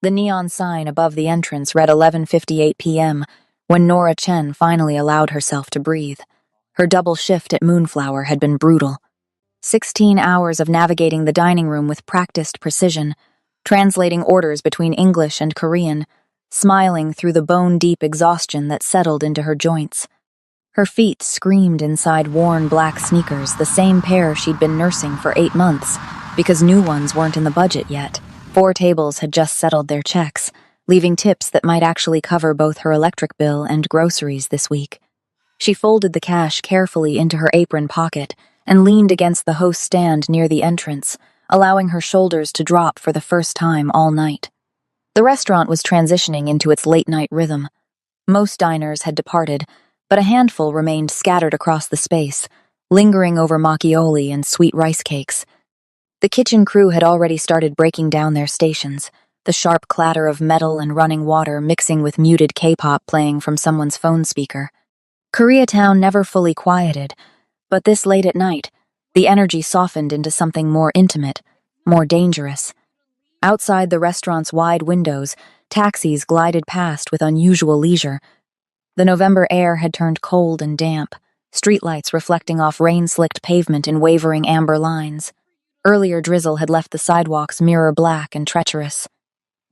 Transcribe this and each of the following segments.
The neon sign above the entrance read 11:58 p.m. when Nora Chen finally allowed herself to breathe. Her double shift at Moonflower had been brutal. 16 hours of navigating the dining room with practiced precision, translating orders between English and Korean, smiling through the bone-deep exhaustion that settled into her joints. Her feet screamed inside worn black sneakers, the same pair she'd been nursing for 8 months, because new ones weren't in the budget yet. 4 tables had just settled their checks, leaving tips that might actually cover both her electric bill and groceries this week. She folded the cash carefully into her apron pocket and leaned against the host's stand near the entrance, allowing her shoulders to drop for the first time all night. The restaurant was transitioning into its late-night rhythm. Most diners had departed, but a handful remained scattered across the space, lingering over macchioli and sweet rice cakes. The kitchen crew had already started breaking down their stations, the sharp clatter of metal and running water mixing with muted K-pop playing from someone's phone speaker. Koreatown never fully quieted, but this late at night, the energy softened into something more intimate, more dangerous. Outside the restaurant's wide windows, taxis glided past with unusual leisure. The November air had turned cold and damp, streetlights reflecting off rain-slicked pavement in wavering amber lines. Earlier drizzle had left the sidewalks mirror black and treacherous.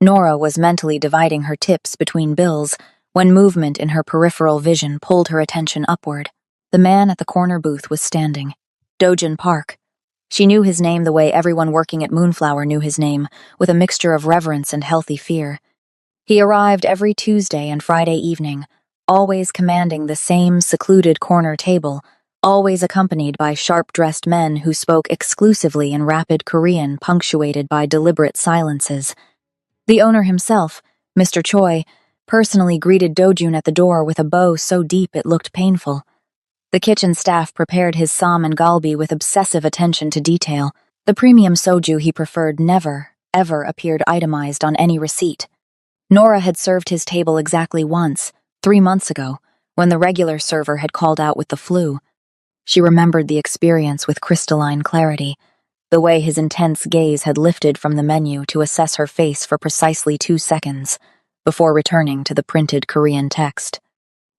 Nora was mentally dividing her tips between bills when movement in her peripheral vision pulled her attention upward. The man at the corner booth was standing. Dojin Park. She knew his name the way everyone working at Moonflower knew his name, with a mixture of reverence and healthy fear. He arrived every Tuesday and Friday evening, always commanding the same secluded corner table, always accompanied by sharp-dressed men who spoke exclusively in rapid Korean punctuated by deliberate silences. The owner himself, Mr. Choi, personally greeted Dojun at the door with a bow so deep it looked painful. The kitchen staff prepared his sam and galbi with obsessive attention to detail. The premium soju he preferred never, ever appeared itemized on any receipt. Nora had served his table exactly once, 3 months ago, when the regular server had called out with the flu. She remembered the experience with crystalline clarity, the way his intense gaze had lifted from the menu to assess her face for precisely 2 seconds, before returning to the printed Korean text.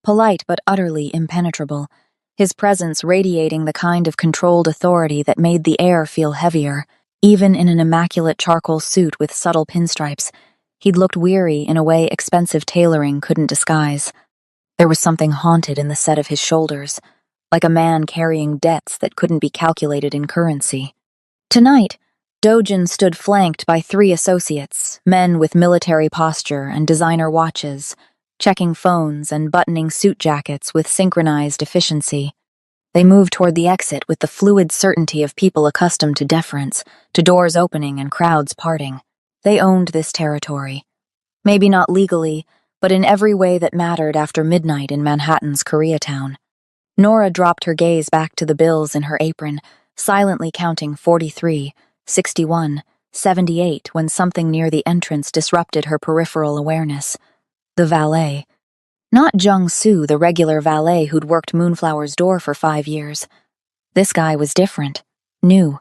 Polite but utterly impenetrable, his presence radiating the kind of controlled authority that made the air feel heavier. Even in an immaculate charcoal suit with subtle pinstripes, he'd looked weary in a way expensive tailoring couldn't disguise. There was something haunted in the set of his shoulders, like a man carrying debts that couldn't be calculated in currency. Tonight, Dojin stood flanked by 3 associates, men with military posture and designer watches, checking phones and buttoning suit jackets with synchronized efficiency. They moved toward the exit with the fluid certainty of people accustomed to deference, to doors opening and crowds parting. They owned this territory. Maybe not legally, but in every way that mattered after midnight in Manhattan's Koreatown. Nora dropped her gaze back to the bills in her apron, silently counting 43, 61, 78 when something near the entrance disrupted her peripheral awareness. The valet. Not Jung-soo, the regular valet who'd worked Moonflower's door for 5 years. This guy was different, new.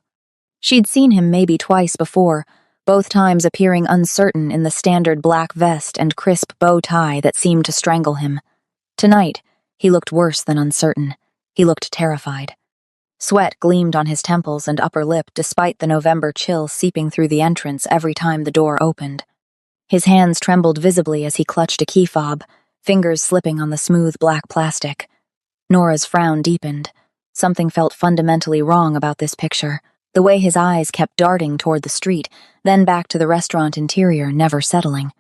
She'd seen him maybe twice before, both times appearing uncertain in the standard black vest and crisp bow tie that seemed to strangle him. Tonight, he looked worse than uncertain. He looked terrified. Sweat gleamed on his temples and upper lip despite the November chill seeping through the entrance every time the door opened. His hands trembled visibly as he clutched a key fob, fingers slipping on the smooth black plastic. Nora's frown deepened. Something felt fundamentally wrong about this picture, the way his eyes kept darting toward the street, then back to the restaurant interior, never settling.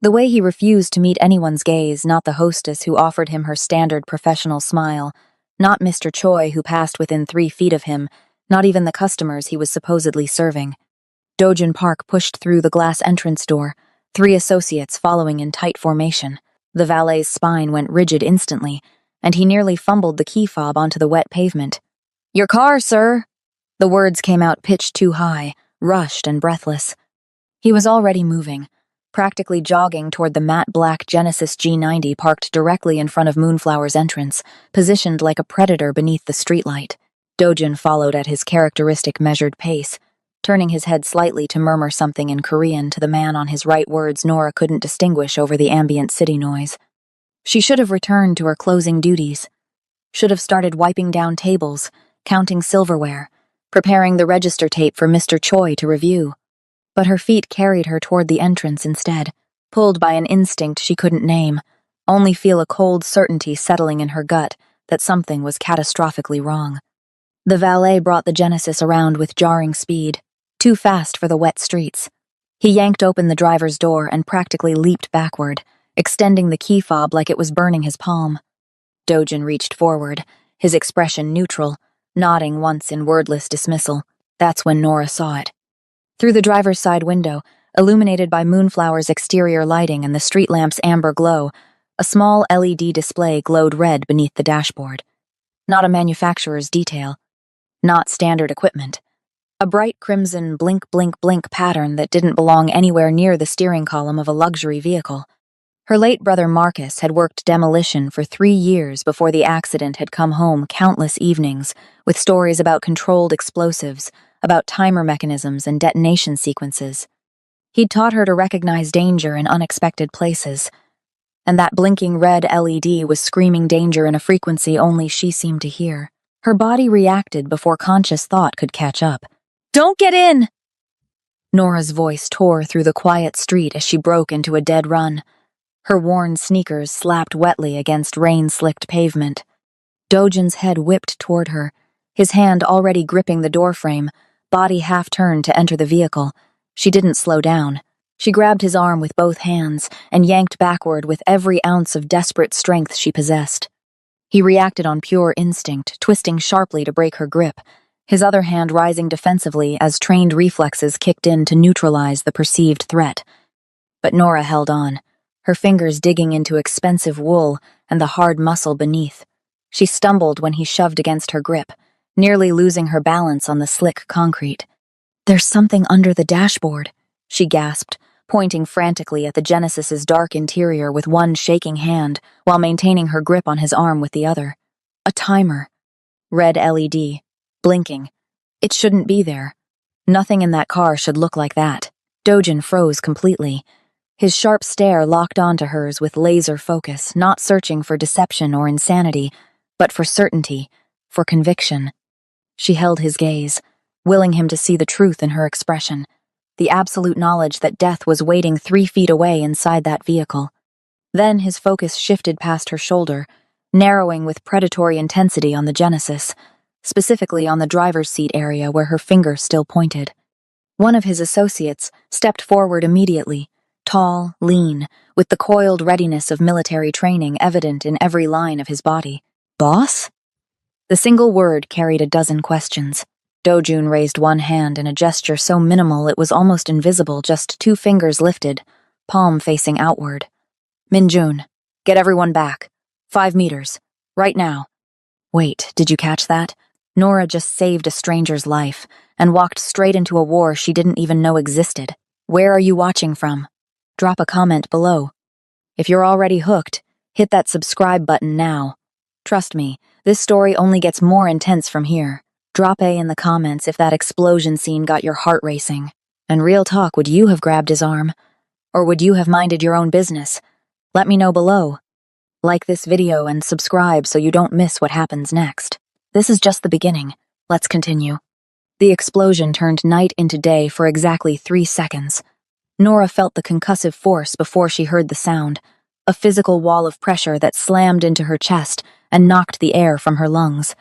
The way he refused to meet anyone's gaze, not the hostess who offered him her standard professional smile, not Mr. Choi who passed within 3 feet of him, not even the customers he was supposedly serving. Dojin Park pushed through the glass entrance door, 3 associates following in tight formation. The valet's spine went rigid instantly, and he nearly fumbled the key fob onto the wet pavement. "Your car, sir!" The words came out pitched too high, rushed and breathless. He was already moving, practically jogging toward the matte black Genesis G90 parked directly in front of Moonflower's entrance, positioned like a predator beneath the streetlight. Dojin followed at his characteristic measured pace. turning his head slightly to murmur something in Korean to the man on his right, words Nora couldn't distinguish over the ambient city noise. She should have returned to her closing duties. Should have started wiping down tables, counting silverware, preparing the register tape for Mr. Choi to review. But her feet carried her toward the entrance instead, pulled by an instinct she couldn't name, only feel a cold certainty settling in her gut that something was catastrophically wrong. The valet brought the Genesis around with jarring speed, too fast for the wet streets. He yanked open the driver's door and practically leaped backward, extending the key fob like it was burning his palm. Dojin reached forward, his expression neutral, nodding once in wordless dismissal. That's when Nora saw it. Through the driver's side window, illuminated by Moonflower's exterior lighting and the street lamp's amber glow, a small LED display glowed red beneath the dashboard. Not a manufacturer's detail. Not standard equipment. A bright crimson blink blink blink pattern that didn't belong anywhere near the steering column of a luxury vehicle. Her late brother Marcus had worked demolition for 3 years before the accident had come home countless evenings with stories about controlled explosives, about timer mechanisms and detonation sequences. He'd taught her to recognize danger in unexpected places. And that blinking red LED was screaming danger in a frequency only she seemed to hear. Her body reacted before conscious thought could catch up. "Don't get in!" Nora's voice tore through the quiet street as she broke into a dead run. Her worn sneakers slapped wetly against rain-slicked pavement. Dojin's head whipped toward her, his hand already gripping the doorframe, body half-turned to enter the vehicle. She didn't slow down. She grabbed his arm with both hands and yanked backward with every ounce of desperate strength she possessed. He reacted on pure instinct, twisting sharply to break her grip, his other hand rising defensively as trained reflexes kicked in to neutralize the perceived threat. But Nora held on, her fingers digging into expensive wool and the hard muscle beneath. She stumbled when he shoved against her grip, nearly losing her balance on the slick concrete. "There's something under the dashboard," she gasped, pointing frantically at the Genesis's dark interior with one shaking hand while maintaining her grip on his arm with the other. A timer. Red LED. Blinking. It shouldn't be there. Nothing in that car should look like that. Dojin froze completely. His sharp stare locked onto hers with laser focus, not searching for deception or insanity, but for certainty, for conviction. She held his gaze, willing him to see the truth in her expression, the absolute knowledge that death was waiting 3 feet away inside that vehicle. Then his focus shifted past her shoulder, narrowing with predatory intensity on the Genesis, specifically on the driver's seat area where her finger still pointed. One of his associates stepped forward immediately, tall, lean, with the coiled readiness of military training evident in every line of his body. "Boss?" The single word carried a dozen questions. Dojun raised one hand in a gesture so minimal it was almost invisible, just 2 fingers lifted, palm facing outward. "Minjun, get everyone back. 5 meters. Right now." Wait, did you catch that? Nora just saved a stranger's life and walked straight into a war she didn't even know existed. Where are you watching from? Drop a comment below. If you're already hooked, hit that subscribe button now. Trust me, this story only gets more intense from here. Drop A in the comments if that explosion scene got your heart racing. And real talk, would you have grabbed his arm? Or would you have minded your own business? Let me know below. Like this video and subscribe so you don't miss what happens next. This is just the beginning. Let's continue. The explosion turned night into day for exactly 3 seconds. Nora felt the concussive force before she heard the sound, a physical wall of pressure that slammed into her chest and knocked the air from her lungs.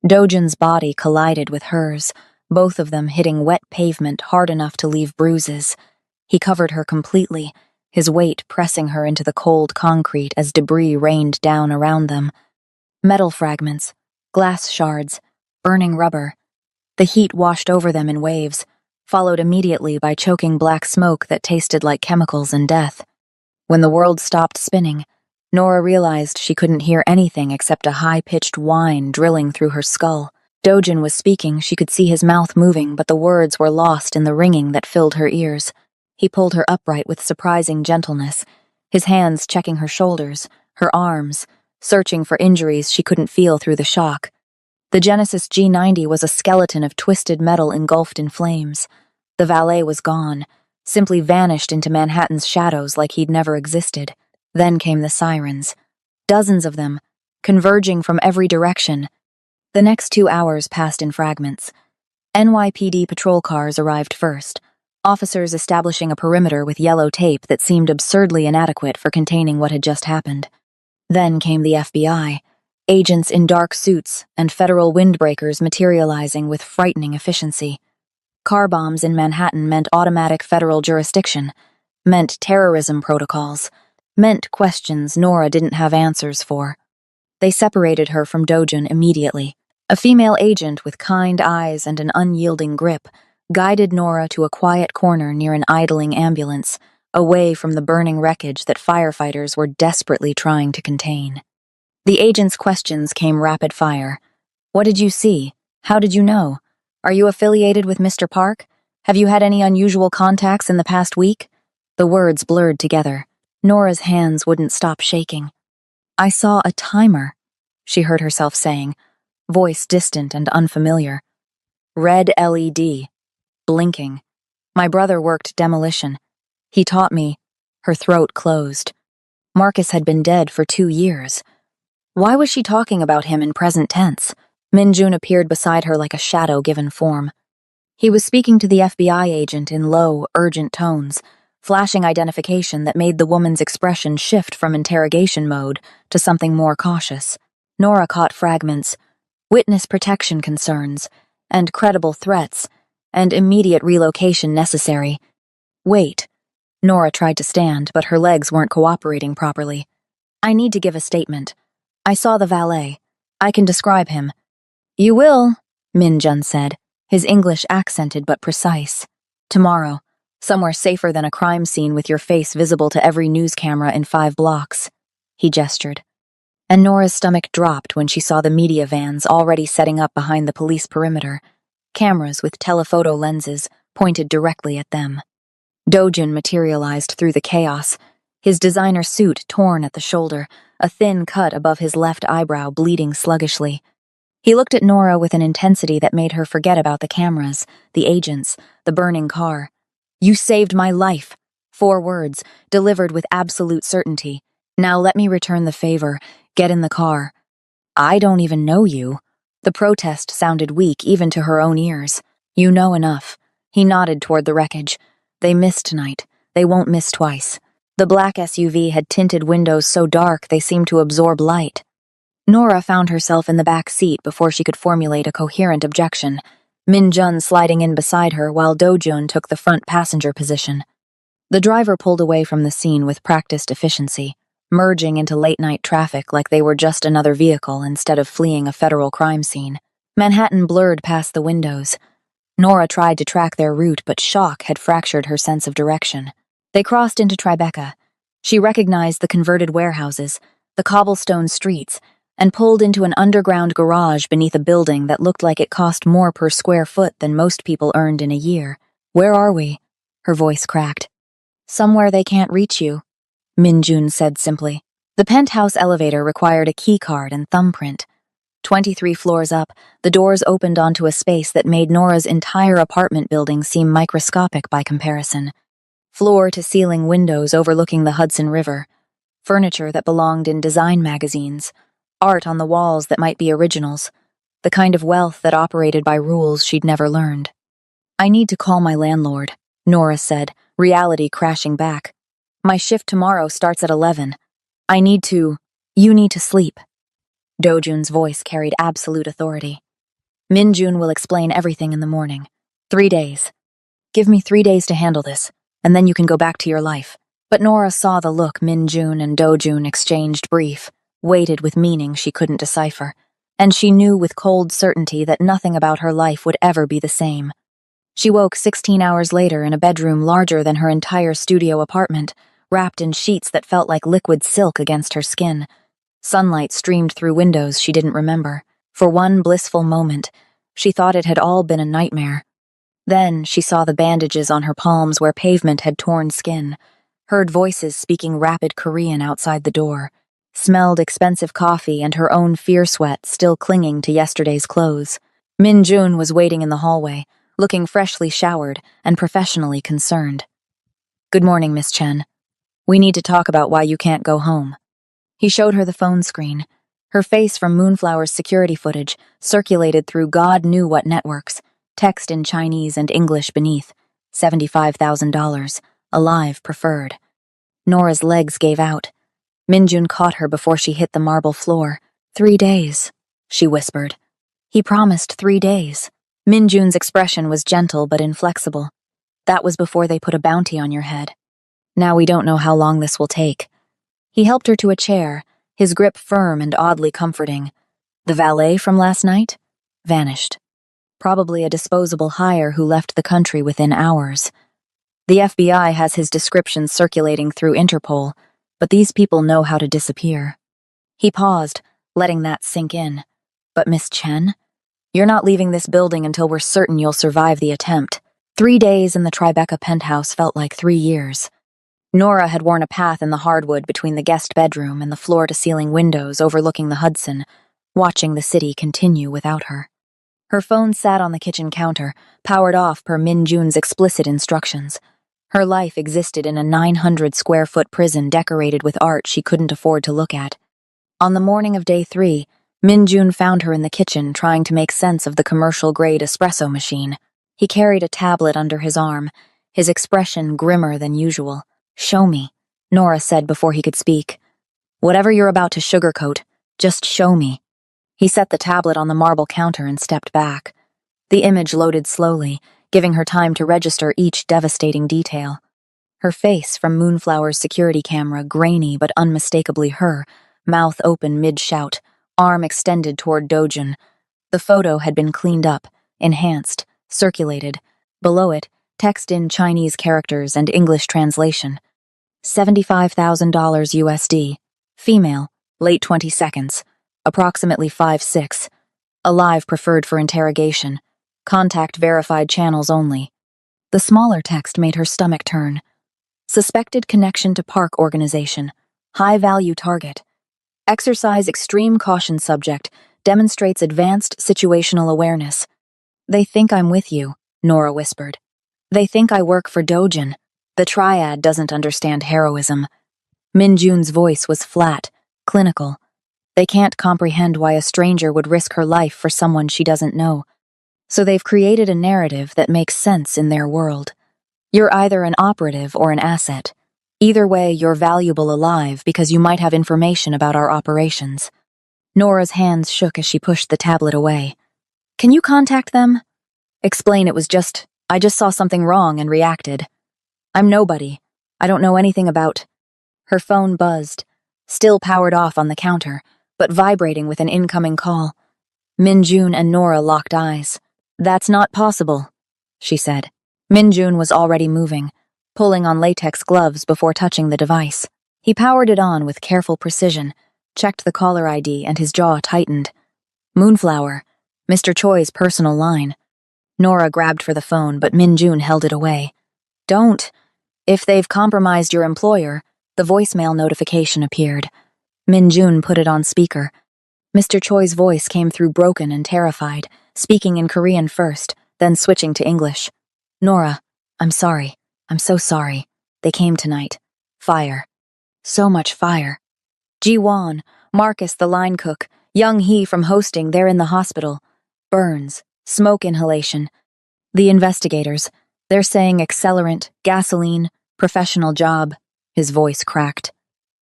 Dojin's body collided with hers, both of them hitting wet pavement hard enough to leave bruises. He covered her completely, his weight pressing her into the cold concrete as debris rained down around them. Metal fragments, glass shards, burning rubber. The heat washed over them in waves, followed immediately by choking black smoke that tasted like chemicals and death. When the world stopped spinning, Nora realized she couldn't hear anything except a high-pitched whine drilling through her skull. Dojin was speaking, she could see his mouth moving, but the words were lost in the ringing that filled her ears. He pulled her upright with surprising gentleness, his hands checking her shoulders, her arms, searching for injuries she couldn't feel through the shock. The Genesis G90 was a skeleton of twisted metal engulfed in flames. The valet was gone, simply vanished into Manhattan's shadows like he'd never existed. Then came the sirens. Dozens of them, converging from every direction. The next 2 hours passed in fragments. NYPD patrol cars arrived first, officers establishing a perimeter with yellow tape that seemed absurdly inadequate for containing what had just happened. Then came the FBI, agents in dark suits and federal windbreakers materializing with frightening efficiency. Car bombs in Manhattan meant automatic federal jurisdiction, meant terrorism protocols, meant questions Nora didn't have answers for. They separated her from Dojun immediately. A female agent with kind eyes and an unyielding grip guided Nora to a quiet corner near an idling ambulance, away from the burning wreckage that firefighters were desperately trying to contain. The agent's questions came rapid fire. What did you see? How did you know? Are you affiliated with Mr. Park? Have you had any unusual contacts in the past week? The words blurred together. Nora's hands wouldn't stop shaking. I saw a timer, she heard herself saying, voice distant and unfamiliar. Red LED. Blinking. My brother worked demolition. He taught me. Her throat closed. Marcus had been dead for 2 years. Why was she talking about him in present tense? Minjun appeared beside her like a shadow given form. He was speaking to the FBI agent in low, urgent tones, flashing identification that made the woman's expression shift from interrogation mode to something more cautious. Nora caught fragments, witness protection concerns, and credible threats, and immediate relocation necessary. Wait. Nora tried to stand, but her legs weren't cooperating properly. I need to give a statement. I saw the valet. I can describe him. You will, Minjun said, his English accented but precise. Tomorrow, somewhere safer than a crime scene with your face visible to every news camera in 5 blocks. He gestured. And Nora's stomach dropped when she saw the media vans already setting up behind the police perimeter, cameras with telephoto lenses pointed directly at them. Dojun materialized through the chaos, his designer suit torn at the shoulder, a thin cut above his left eyebrow bleeding sluggishly. He looked at Nora with an intensity that made her forget about the cameras, the agents, the burning car. You saved my life. 4 words, delivered with absolute certainty. Now let me return the favor. Get in the car. I don't even know you. The protest sounded weak even to her own ears. You know enough. He nodded toward the wreckage. They missed tonight. They won't miss twice. The black SUV had tinted windows so dark they seemed to absorb light. Nora found herself in the back seat before she could formulate a coherent objection, Minjun sliding in beside her while Dojun took the front passenger position. The driver pulled away from the scene with practiced efficiency, merging into late-night traffic like they were just another vehicle instead of fleeing a federal crime scene. Manhattan blurred past the windows. Nora tried to track their route, but shock had fractured her sense of direction. They crossed into Tribeca. She recognized the converted warehouses, the cobblestone streets, and pulled into an underground garage beneath a building that looked like it cost more per square foot than most people earned in a year. Where are we? Her voice cracked. Somewhere they can't reach you, Minjun said simply. The penthouse elevator required a key card and thumbprint. 23 floors up, the doors opened onto a space that made Nora's entire apartment building seem microscopic by comparison. Floor-to-ceiling windows overlooking the Hudson River, furniture that belonged in design magazines, art on the walls that might be originals, the kind of wealth that operated by rules she'd never learned. I need to call my landlord, Nora said, reality crashing back. My shift tomorrow starts at 11. You need to sleep. Dojun's voice carried absolute authority. Minjun will explain everything in the morning. 3 days. Give me 3 days to handle this, and then you can go back to your life. But Nora saw the look Minjun and Dojun exchanged brief, weighted with meaning she couldn't decipher, and she knew with cold certainty that nothing about her life would ever be the same. She woke 16 hours later in a bedroom larger than her entire studio apartment, wrapped in sheets that felt like liquid silk against her skin. Sunlight streamed through windows she didn't remember. For one blissful moment, she thought it had all been a nightmare. Then she saw the bandages on her palms where pavement had torn skin, heard voices speaking rapid Korean outside the door. smelled expensive coffee and her own fear sweat still clinging to yesterday's clothes. Min Jun was waiting in the hallway, looking freshly showered and professionally concerned. "Good morning, Miss Chen. We need to talk about why you can't go home." He showed her the phone screen. Her face from Moonflower's security footage circulated through God knew what networks, text in Chinese and English beneath. $75,000. Alive preferred. Nora's legs gave out. Minjun caught her before she hit the marble floor. 3 days, she whispered. He promised 3 days. Minjun's expression was gentle but inflexible. That was before they put a bounty on your head. Now we don't know how long this will take. He helped her to a chair, his grip firm and oddly comforting. The valet from last night? Vanished. Probably a disposable hire who left the country within hours. The FBI has his description circulating through Interpol, but these people know how to disappear. He paused, letting that sink in. But Miss Chen? You're not leaving this building until we're certain you'll survive the attempt. 3 days in the Tribeca penthouse felt like 3 years. Nora had worn a path in the hardwood between the guest bedroom and the floor-to-ceiling windows overlooking the Hudson, watching the city continue without her. Her phone sat on the kitchen counter, powered off per Min Jun's explicit instructions. Her life existed in a 900-square-foot prison decorated with art she couldn't afford to look at. On the morning of day 3, Min Jun found her in the kitchen trying to make sense of the commercial-grade espresso machine. He carried a tablet under his arm, his expression grimmer than usual. "Show me," Nora said before he could speak. "Whatever you're about to sugarcoat, just show me." He set the tablet on the marble counter and stepped back. The image loaded slowly, giving her time to register each devastating detail. Her face from Moonflower's security camera, grainy but unmistakably her, mouth open mid-shout, arm extended toward Dojun. The photo had been cleaned up, enhanced, circulated. Below it, text in Chinese characters and English translation. $75,000 USD. Female, late 22nds. Approximately 5'6". Alive preferred for interrogation. Contact verified channels only. The smaller text made her stomach turn. Suspected connection to park organization. High-value target. Exercise extreme caution subject. Demonstrates advanced situational awareness. "They think I'm with you," Nora whispered. "They think I work for Dojin. The triad doesn't understand heroism." Min Jun's voice was flat, clinical. "They can't comprehend why a stranger would risk her life for someone she doesn't know. So they've created a narrative that makes sense in their world. You're either an operative or an asset. Either way, you're valuable alive because you might have information about our operations." Nora's hands shook as she pushed the tablet away. "Can you contact them? Explain it was I just saw something wrong and reacted. I'm nobody. I don't know anything about..." Her phone buzzed, still powered off on the counter, but vibrating with an incoming call. Min Jun and Nora locked eyes. "That's not possible," she said. Min Jun was already moving, pulling on latex gloves before touching the device. He powered it on with careful precision, checked the caller ID, and his jaw tightened. "Moonflower, Mr. Choi's personal line." Nora grabbed for the phone, but Min Jun held it away. "Don't. If they've compromised your employer," the voicemail notification appeared. Min Jun put it on speaker. Mr. Choi's voice came through broken and terrified, speaking in Korean first, then switching to English. "Nora, I'm sorry. I'm so sorry. They came tonight. Fire. So much fire. Ji-won, Marcus the line cook, Young Hee from hosting, they're in the hospital. Burns. Smoke inhalation. The investigators, they're saying accelerant, gasoline, professional job." His voice cracked.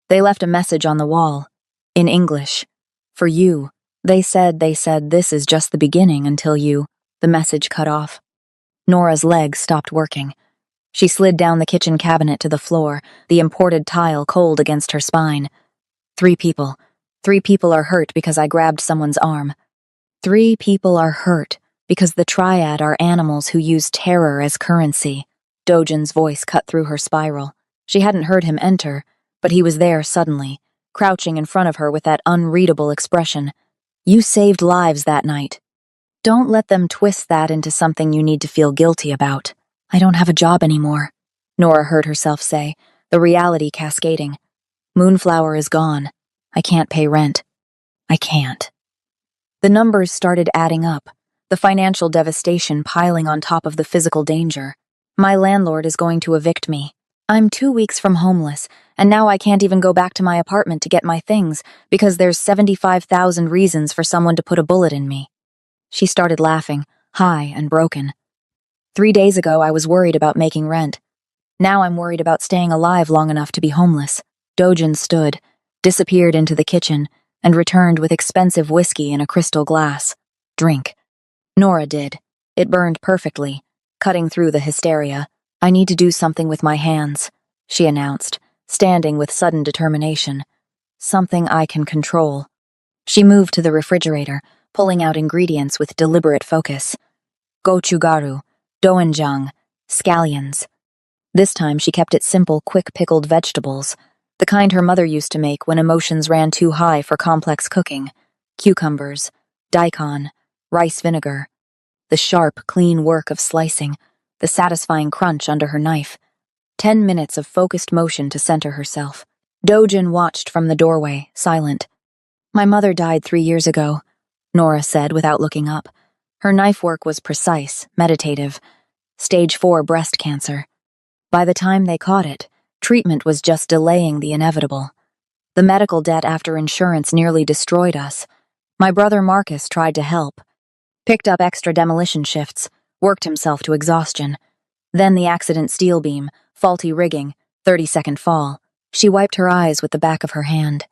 "They left a message on the wall. In English. For you. They said this is just the beginning until you..." The message cut off. Nora's legs stopped working. She slid down the kitchen cabinet to the floor, the imported tile cold against her spine. 3 people. 3 people are hurt because I grabbed someone's arm. 3 people are hurt because the triad are animals who use terror as currency. Dojin's voice cut through her spiral. She hadn't heard him enter, but he was there suddenly, crouching in front of her with that unreadable expression. "You saved lives that night. Don't let them twist that into something you need to feel guilty about." "I don't have a job anymore," Nora heard herself say, the reality cascading. "Moonflower is gone. I can't pay rent. I can't. The numbers started adding up, the financial devastation piling on top of the physical danger. My landlord is going to evict me. I'm 2 weeks from homeless, and now I can't even go back to my apartment to get my things because there's 75,000 reasons for someone to put a bullet in me. She started laughing, high and broken. 3 days ago, I was worried about making rent. Now I'm worried about staying alive long enough to be homeless. Dojin stood, disappeared into the kitchen, and returned with expensive whiskey in a crystal glass. Drink. Nora did. It burned perfectly, cutting through the hysteria. I need to do something with my hands, she announced, standing with sudden determination. Something I can control. She moved to the refrigerator, pulling out ingredients with deliberate focus. Gochugaru, doenjang, scallions. This time she kept it simple, quick pickled vegetables, the kind her mother used to make when emotions ran too high for complex cooking. Cucumbers, daikon, rice vinegar. The sharp, clean work of slicing, the satisfying crunch under her knife. 10 minutes of focused motion to center herself. Dojin watched from the doorway, silent. My mother died 3 years ago, Nora said without looking up. Her knife work was precise, meditative. Stage 4 breast cancer. By the time they caught it, treatment was just delaying the inevitable. The medical debt after insurance nearly destroyed us. My brother Marcus tried to help. Picked up extra demolition shifts, worked himself to exhaustion. Then the accident steel beam, faulty rigging, 30-second fall. She wiped her eyes with the back of her hand.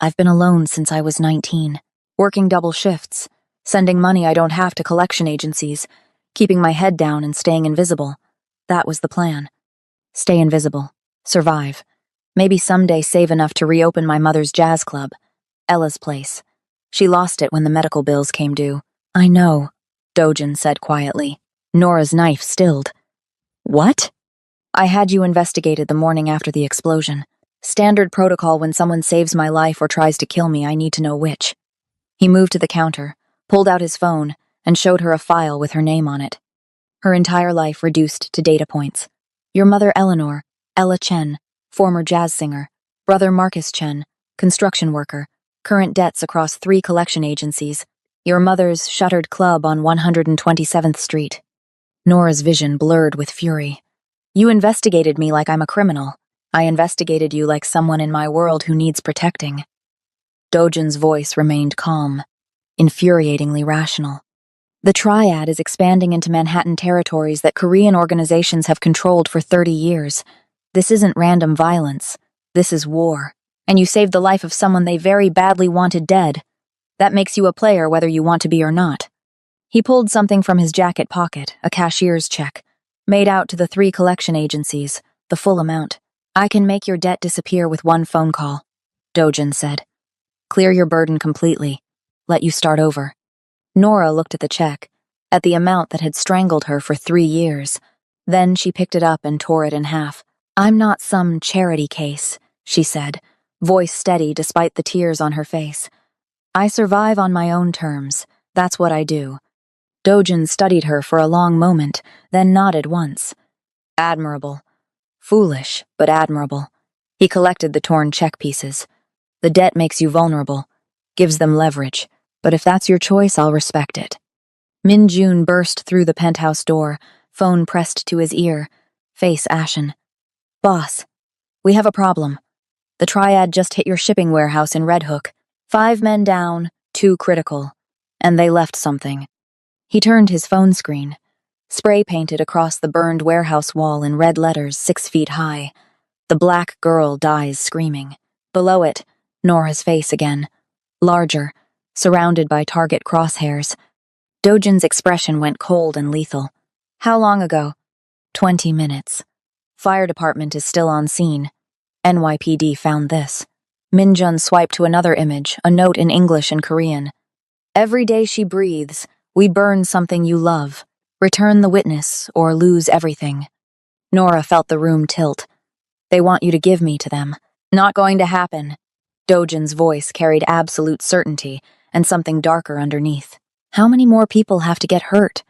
I've been alone since I was 19, working double shifts, sending money I don't have to collection agencies, keeping my head down and staying invisible. That was the plan. Stay invisible. Survive. Maybe someday save enough to reopen my mother's jazz club. Ella's place. She lost it when the medical bills came due. I know, Dojin said quietly. Nora's knife stilled. What? I had you investigated the morning after the explosion. Standard protocol when someone saves my life or tries to kill me, I need to know which. He moved to the counter, pulled out his phone, and showed her a file with her name on it. Her entire life reduced to data points. Your mother Eleanor, Ella Chen, former jazz singer. Brother Marcus Chen, construction worker. Current debts across 3 collection agencies. Your mother's shuttered club on 127th Street. Nora's vision blurred with fury. You investigated me like I'm a criminal. I investigated you like someone in my world who needs protecting. Dojin's voice remained calm, infuriatingly rational. The Triad is expanding into Manhattan territories that Korean organizations have controlled for 30 years. This isn't random violence. This is war. And you saved the life of someone they very badly wanted dead. That makes you a player whether you want to be or not. He pulled something from his jacket pocket, a cashier's check, made out to the 3 collection agencies, the full amount. I can make your debt disappear with 1 phone call, Dojin said. Clear your burden completely. Let you start over. Nora looked at the check, at the amount that had strangled her for 3 years. Then she picked it up and tore it in half. I'm not some charity case, she said, voice steady despite the tears on her face. I survive on my own terms. That's what I do. Dojin studied her for a long moment, then nodded once. Admirable. Foolish, but admirable. He collected the torn check pieces. The debt makes you vulnerable, gives them leverage, but if that's your choice, I'll respect it. Min Jun burst through the penthouse door, phone pressed to his ear, face ashen. Boss, we have a problem. The Triad just hit your shipping warehouse in Red Hook. 5 men down, 2 critical. And they left something. He turned his phone screen. Spray painted across the burned warehouse wall in red letters 6 feet high. The black girl dies screaming. Below it, Nora's face again. Larger, surrounded by target crosshairs. Dojin's expression went cold and lethal. How long ago? 20 minutes. Fire department is still on scene. NYPD found this. Minjun swiped to another image, a note in English and Korean. Every day she breathes, we burn something you love. Return the witness, or lose everything. Nora felt the room tilt. They want you to give me to them. Not going to happen. Dojin's voice carried absolute certainty, and something darker underneath. How many more people have to get hurt?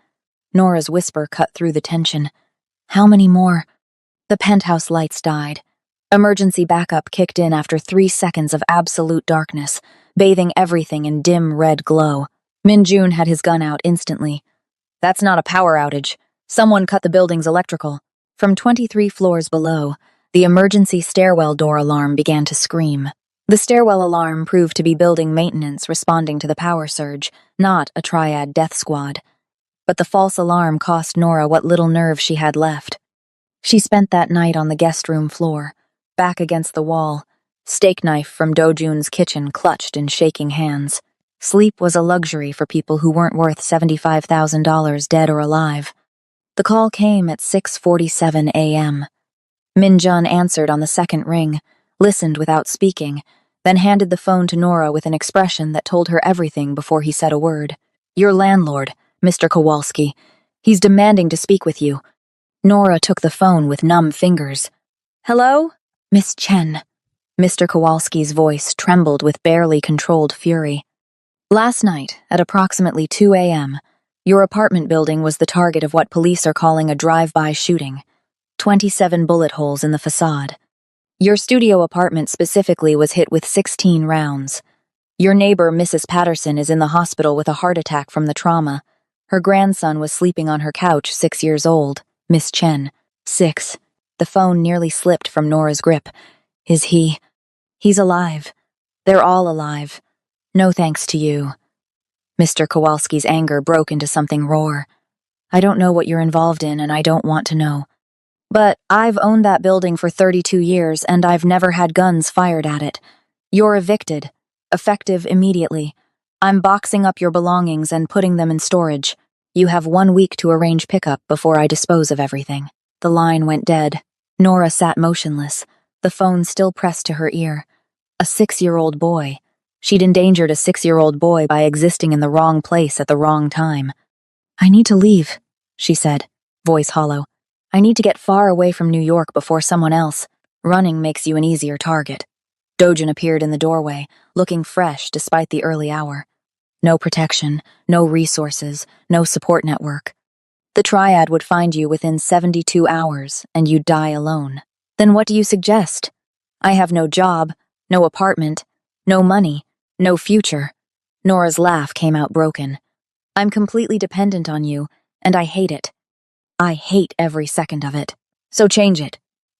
Nora's whisper cut through the tension. How many more? The penthouse lights died. Emergency backup kicked in after 3 seconds of absolute darkness, bathing everything in dim red glow. Min-jun had his gun out instantly. That's not a power outage. Someone cut the building's electrical. From 23 floors below, the emergency stairwell door alarm began to scream. The stairwell alarm proved to be building maintenance responding to the power surge, not a triad death squad. But the false alarm cost Nora what little nerve she had left. She spent that night on the guest room floor, back against the wall, steak knife from Do-jun's kitchen clutched in shaking hands. Sleep was a luxury for people who weren't worth $75,000 dead or alive. The call came at 6:47 a.m. Min-jun answered on the second ring, listened without speaking, then handed the phone to Nora with an expression that told her everything before he said a word. "Your landlord, Mr. Kowalski. He's demanding to speak with you." Nora took the phone with numb fingers. "Hello? Miss Chen." Mr. Kowalski's voice trembled with barely controlled fury. "Last night, at approximately 2 a.m., your apartment building was the target of what police are calling a drive-by shooting. 27 bullet holes in the facade. Your studio apartment specifically was hit with 16 rounds. Your neighbor, Mrs. Patterson, is in the hospital with a heart attack from the trauma. Her grandson was sleeping on her couch, 6 years old. Miss Chen, 6. The phone nearly slipped from Nora's grip. "Is he? He's alive. They're all alive. No thanks to you." Mr. Kowalski's anger broke into something roar. "I don't know what you're involved in, and I don't want to know. But I've owned that building for 32 years, and I've never had guns fired at it. You're evicted. Effective immediately. I'm boxing up your belongings and putting them in storage. You have 1 week to arrange pickup before I dispose of everything." The line went dead. Nora sat motionless, the phone still pressed to her ear. A 6-year-old boy. She'd endangered a 6-year-old boy by existing in the wrong place at the wrong time. "I need to leave," she said, voice hollow. "I need to get far away from New York before someone else. Running makes you an easier target." Do-jun appeared in the doorway, looking fresh despite the early hour. No protection, no resources, no support network. The triad would find you within 72 hours, and you'd die alone. "Then what do you suggest?" "I have no job, no apartment, no money, no future." Nora's laugh came out broken. "I'm completely dependent on you, and I hate it. I hate every second of it. So change it."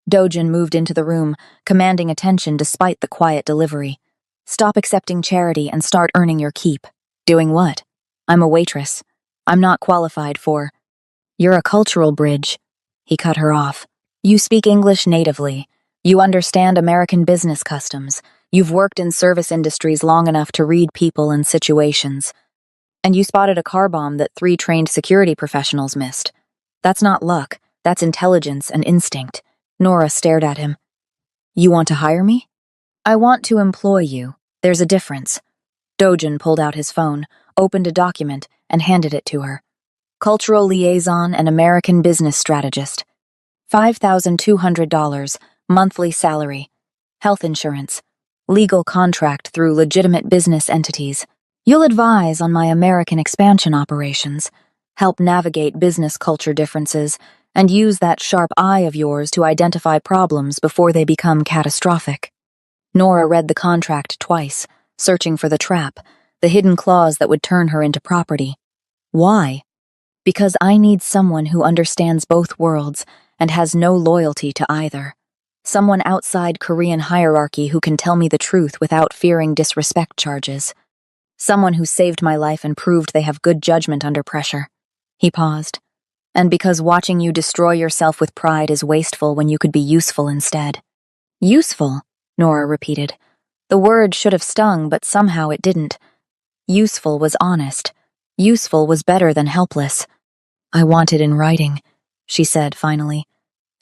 Do-jun moved into the room, commanding attention despite the quiet delivery. "Stop accepting charity and start earning your keep." "Doing what?" "I'm a waitress. I'm not qualified for—" "You're a cultural bridge." He cut her off. "You speak English natively. You understand American business customs. You've worked in service industries long enough to read people and situations. And you spotted a car bomb that 3 trained security professionals missed. That's not luck. That's intelligence and instinct." Nora stared at him. "You want to hire me?" "I want to employ you. There's a difference." Do-jun pulled out his phone, opened a document, and handed it to her. "Cultural liaison and American business strategist. $5,200, monthly salary. Health insurance. Legal contract through legitimate business entities. You'll advise on my American expansion operations, help navigate business culture differences, and use that sharp eye of yours to identify problems before they become catastrophic." Nora read the contract twice, searching for the trap, the hidden clause that would turn her into property. "Why?" "Because I need someone who understands both worlds and has no loyalty to either. Someone outside Korean hierarchy who can tell me the truth without fearing disrespect charges. Someone who saved my life and proved they have good judgment under pressure." He paused. "And because watching you destroy yourself with pride is wasteful when you could be useful instead." "Useful?" Nora repeated. The word should have stung, but somehow it didn't. Useful was honest. Useful was better than helpless. "I want it in writing," she said finally.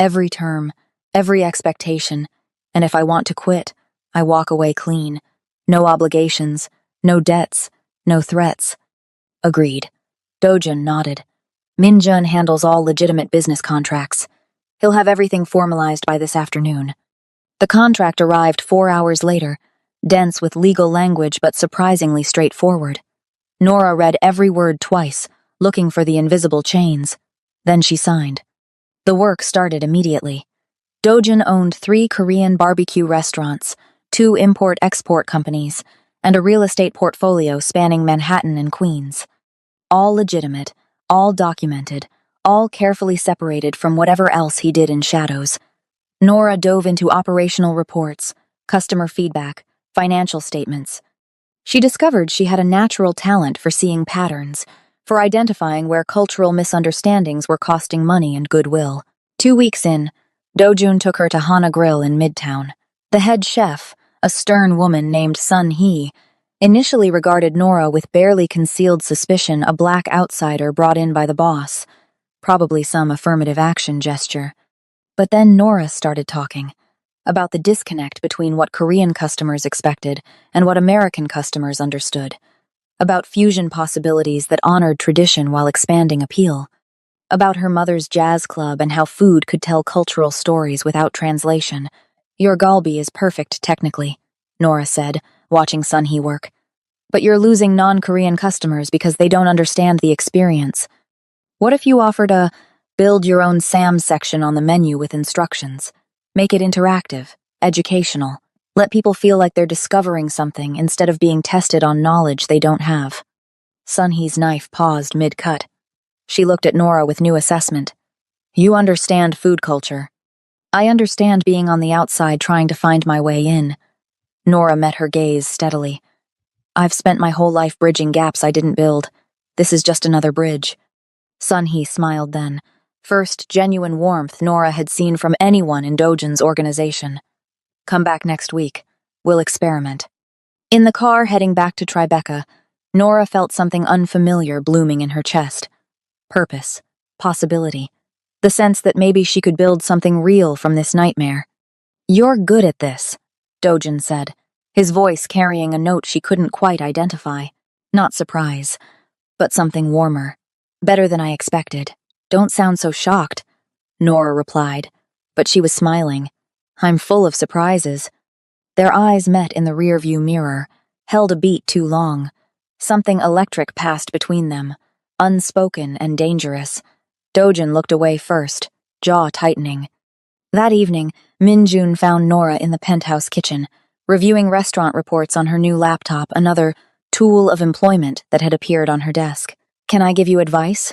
"Every term, every expectation, and if I want to quit, I walk away clean. No obligations, no debts, no threats." "Agreed." Do-jun nodded. "Min-jun handles all legitimate business contracts. He'll have everything formalized by this afternoon." The contract arrived 4 hours later, dense with legal language but surprisingly straightforward. Nora read every word twice, looking for the invisible chains. Then she signed. The work started immediately. Dojin owned 3 Korean barbecue restaurants, 2 import-export companies, and a real estate portfolio spanning Manhattan and Queens. All legitimate, all documented, all carefully separated from whatever else he did in shadows. Nora dove into operational reports, customer feedback, financial statements. She discovered she had a natural talent for seeing patterns, for identifying where cultural misunderstandings were costing money and goodwill. 2 weeks in, Dojun took her to Hana Grill in Midtown. The head chef, a stern woman named Sun Hee, initially regarded Nora with barely concealed suspicion, a black outsider brought in by the boss, probably some affirmative action gesture. But then Nora started talking about the disconnect between what Korean customers expected and what American customers understood, about fusion possibilities that honored tradition while expanding appeal, about her mother's jazz club and how food could tell cultural stories without translation. "Your galbi is perfect technically," Nora said, watching Sun Hee work. "But you're losing non-Korean customers because they don't understand the experience. What if you offered a build-your-own Sam section on the menu with instructions? Make it interactive, educational. Let people feel like they're discovering something instead of being tested on knowledge they don't have." Sun Hee's knife paused mid-cut. She looked at Nora with new assessment. "You understand food culture. I understand being on the outside trying to find my way in." Nora met her gaze steadily. "I've spent my whole life bridging gaps I didn't build. This is just another bridge." Sun Hee smiled then. First genuine warmth Nora had seen from anyone in Dojin's organization. "Come back next week. We'll experiment." In the car heading back to Tribeca, Nora felt something unfamiliar blooming in her chest. Purpose, possibility, the sense that maybe she could build something real from this nightmare. "You're good at this," Dojin said, his voice carrying a note she couldn't quite identify. Not surprise, but something warmer. "Better than I expected. Don't sound so shocked," Nora replied, but she was smiling. "I'm full of surprises." Their eyes met in the rearview mirror, held a beat too long. Something electric passed between them, unspoken and dangerous. Dojin looked away first, jaw tightening. That evening, Minjun found Nora in the penthouse kitchen, reviewing restaurant reports on her new laptop, another tool of employment that had appeared on her desk. "Can I give you advice?"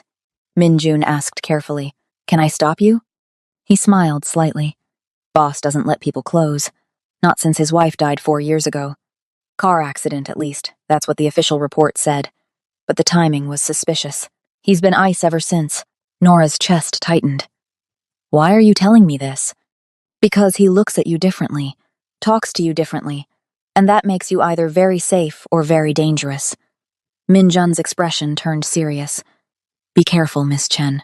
Minjun asked carefully. "Can I stop you?" He smiled slightly. "Boss doesn't let people close. Not since his wife died 4 years ago. Car accident, at least. That's what the official report said. But the timing was suspicious. He's been ice ever since." Nora's chest tightened. "Why are you telling me this?" "Because he looks at you differently, talks to you differently, and that makes you either very safe or very dangerous." Minjun's expression turned serious. "Be careful, Miss Chen.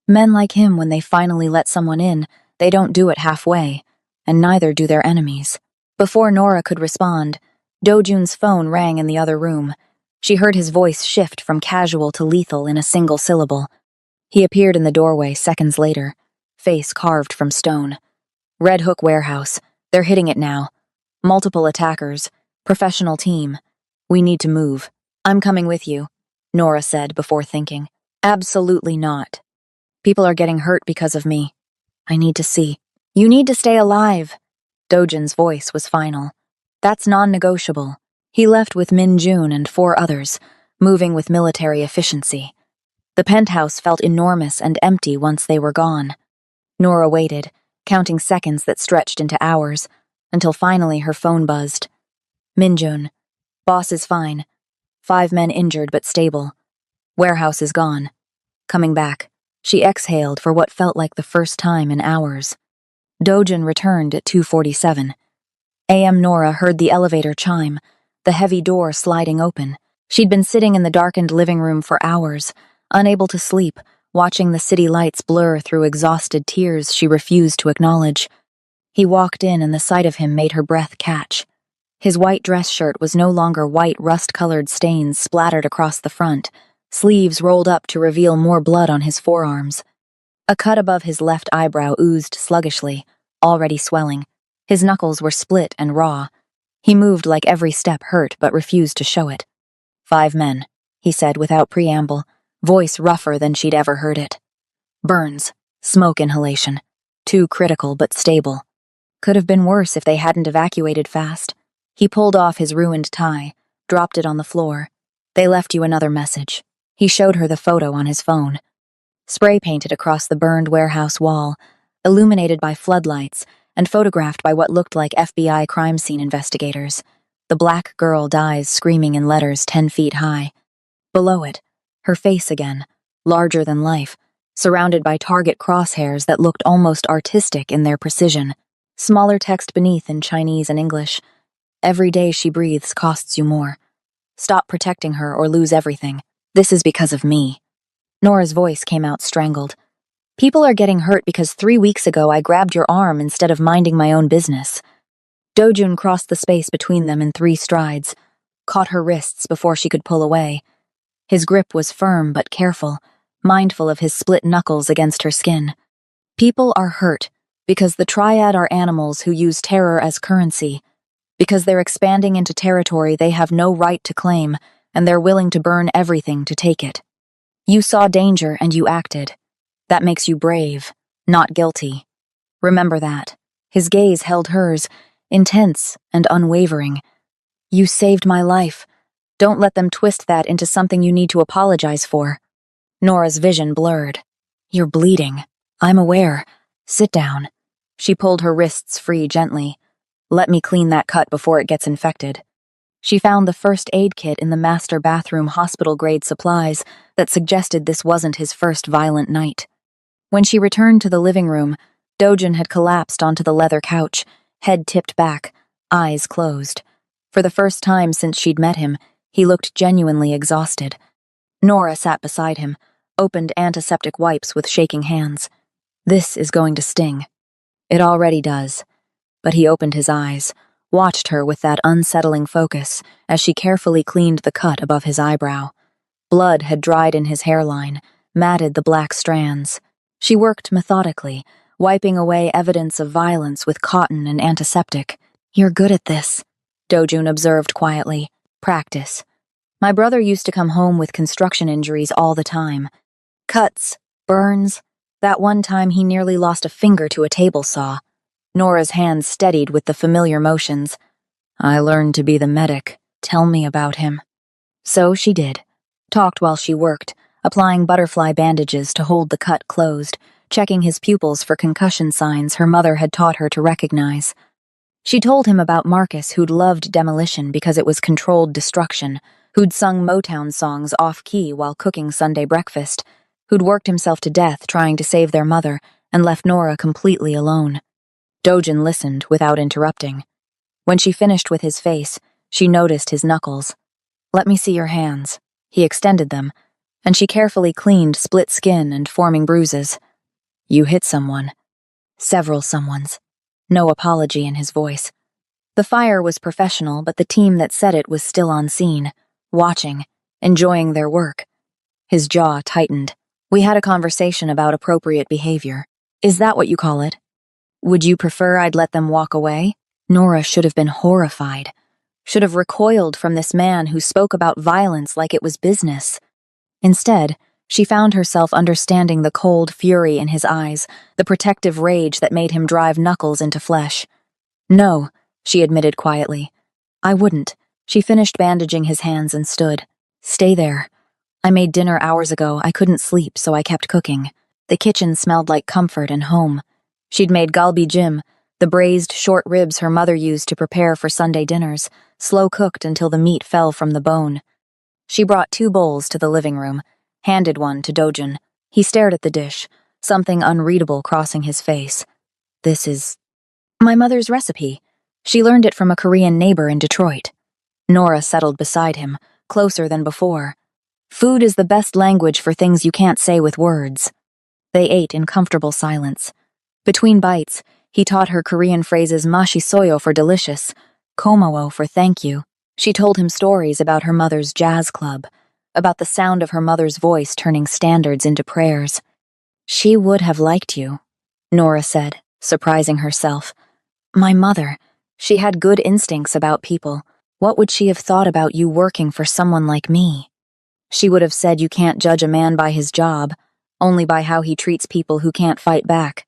Men like him, when they finally let someone in, they don't do it halfway, and neither do their enemies." Before Nora could respond, Dojun's phone rang in the other room. She heard his voice shift from casual to lethal in a single syllable. He appeared in the doorway seconds later, face carved from stone. "Red Hook Warehouse. They're hitting it now. Multiple attackers. Professional team. We need to move." "I'm coming with you," Nora said before thinking. "Absolutely not. People are getting hurt because of me. I need to see." "You need to stay alive." Dojin's voice was final. "That's non-negotiable." He left with Min Jun and 4 others, moving with military efficiency. The penthouse felt enormous and empty once they were gone. Nora waited, counting seconds that stretched into hours, until finally her phone buzzed. "Min Jun. Boss is fine. 5 men injured but stable. Warehouse is gone. Coming back." She exhaled for what felt like the first time in hours. Dojin returned at 2:47. A.M. Nora heard the elevator chime, the heavy door sliding open. She'd been sitting in the darkened living room for hours, unable to sleep, watching the city lights blur through exhausted tears she refused to acknowledge. He walked in and the sight of him made her breath catch. His white dress shirt was no longer white rust-colored stains splattered across the front, sleeves rolled up to reveal more blood on his forearms. A cut above his left eyebrow oozed sluggishly, already swelling. His knuckles were split and raw. He moved like every step hurt but refused to show it. 5 men, he said without preamble, voice rougher than she'd ever heard it. Burns, smoke inhalation. Too critical but stable. Could have been worse if they hadn't evacuated fast. He pulled off his ruined tie, dropped it on the floor. They left you another message. He showed her the photo on his phone. Spray painted across the burned warehouse wall, illuminated by floodlights, and photographed by what looked like FBI crime scene investigators. The black girl dies screaming in letters 10 feet high. Below it, her face again, larger than life, surrounded by target crosshairs that looked almost artistic in their precision. Smaller text beneath in Chinese and English. Every day she breathes costs you more. Stop protecting her or lose everything. This is because of me. Nora's voice came out strangled. People are getting hurt because 3 weeks ago I grabbed your arm instead of minding my own business. Dojun crossed the space between them in 3 strides, caught her wrists before she could pull away. His grip was firm but careful, mindful of his split knuckles against her skin. People are hurt because the Triad are animals who use terror as currency, because they're expanding into territory they have no right to claim, and they're willing to burn everything to take it. You saw danger and you acted. That makes you brave, not guilty. Remember that. His gaze held hers, intense and unwavering. You saved my life. Don't let them twist that into something you need to apologize for. Nora's vision blurred. You're bleeding. I'm aware. Sit down. She pulled her wrists free gently. Let me clean that cut before it gets infected. She found the first aid kit in the master bathroom hospital-grade supplies that suggested this wasn't his first violent night. When she returned to the living room, Dojun had collapsed onto the leather couch, head tipped back, eyes closed. For the first time since she'd met him, he looked genuinely exhausted. Nora sat beside him, opened antiseptic wipes with shaking hands. This is going to sting. It already does. But he opened his eyes, watched her with that unsettling focus as she carefully cleaned the cut above his eyebrow. Blood had dried in his hairline, matted the black strands. She worked methodically, wiping away evidence of violence with cotton and antiseptic. You're good at this, Dojun observed quietly. Practice. My brother used to come home with construction injuries all the time. Cuts, burns. That one time he nearly lost a finger to a table saw. Nora's hands steadied with the familiar motions. I learned to be the medic. Tell me about him. So she did. Talked while she worked, applying butterfly bandages to hold the cut closed, checking his pupils for concussion signs her mother had taught her to recognize. She told him about Marcus, who'd loved demolition because it was controlled destruction, who'd sung Motown songs off-key while cooking Sunday breakfast, who'd worked himself to death trying to save their mother and left Nora completely alone. Dojun listened without interrupting. When she finished with his face, she noticed his knuckles. Let me see your hands. He extended them, and she carefully cleaned split skin and forming bruises. You hit someone. Several someones. No apology in his voice. The fire was professional, but the team that set it was still on scene, watching, enjoying their work. His jaw tightened. We had a conversation about appropriate behavior. Is that what you call it? Would you prefer I'd let them walk away? Nora should have been horrified. Should have recoiled from this man who spoke about violence like it was business. Instead, she found herself understanding the cold fury in his eyes, the protective rage that made him drive knuckles into flesh. No, she admitted quietly. I wouldn't. She finished bandaging his hands and stood. Stay there. I made dinner hours ago. I couldn't sleep, so I kept cooking. The kitchen smelled like comfort and home. She'd made galbi jim, the braised short ribs her mother used to prepare for Sunday dinners, slow-cooked until the meat fell from the bone. She brought 2 bowls to the living room, handed one to Dojun. He stared at the dish, something unreadable crossing his face. This is my mother's recipe. She learned it from a Korean neighbor in Detroit. Nora settled beside him, closer than before. Food is the best language for things you can't say with words. They ate in comfortable silence. Between bites, he taught her Korean phrases mashisoyo for delicious, komawo for thank you. She told him stories about her mother's jazz club, about the sound of her mother's voice turning standards into prayers. She would have liked you, Nora said, surprising herself. My mother, she had good instincts about people. What would she have thought about you working for someone like me? She would have said you can't judge a man by his job, only by how he treats people who can't fight back.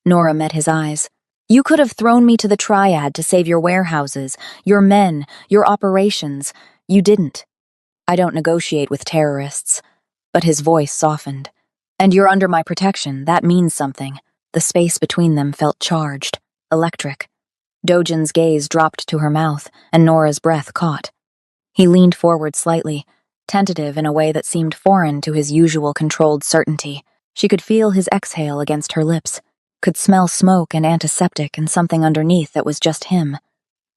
Nora met his eyes. You could have thrown me to the triad to save your warehouses, your men, your operations. You didn't. I don't negotiate with terrorists. But his voice softened. And you're under my protection, that means something. The space between them felt charged, electric. Dojin's gaze dropped to her mouth, and Nora's breath caught. He leaned forward slightly, tentative in a way that seemed foreign to his usual controlled certainty. She could feel his exhale against her lips, could smell smoke and antiseptic and something underneath that was just him.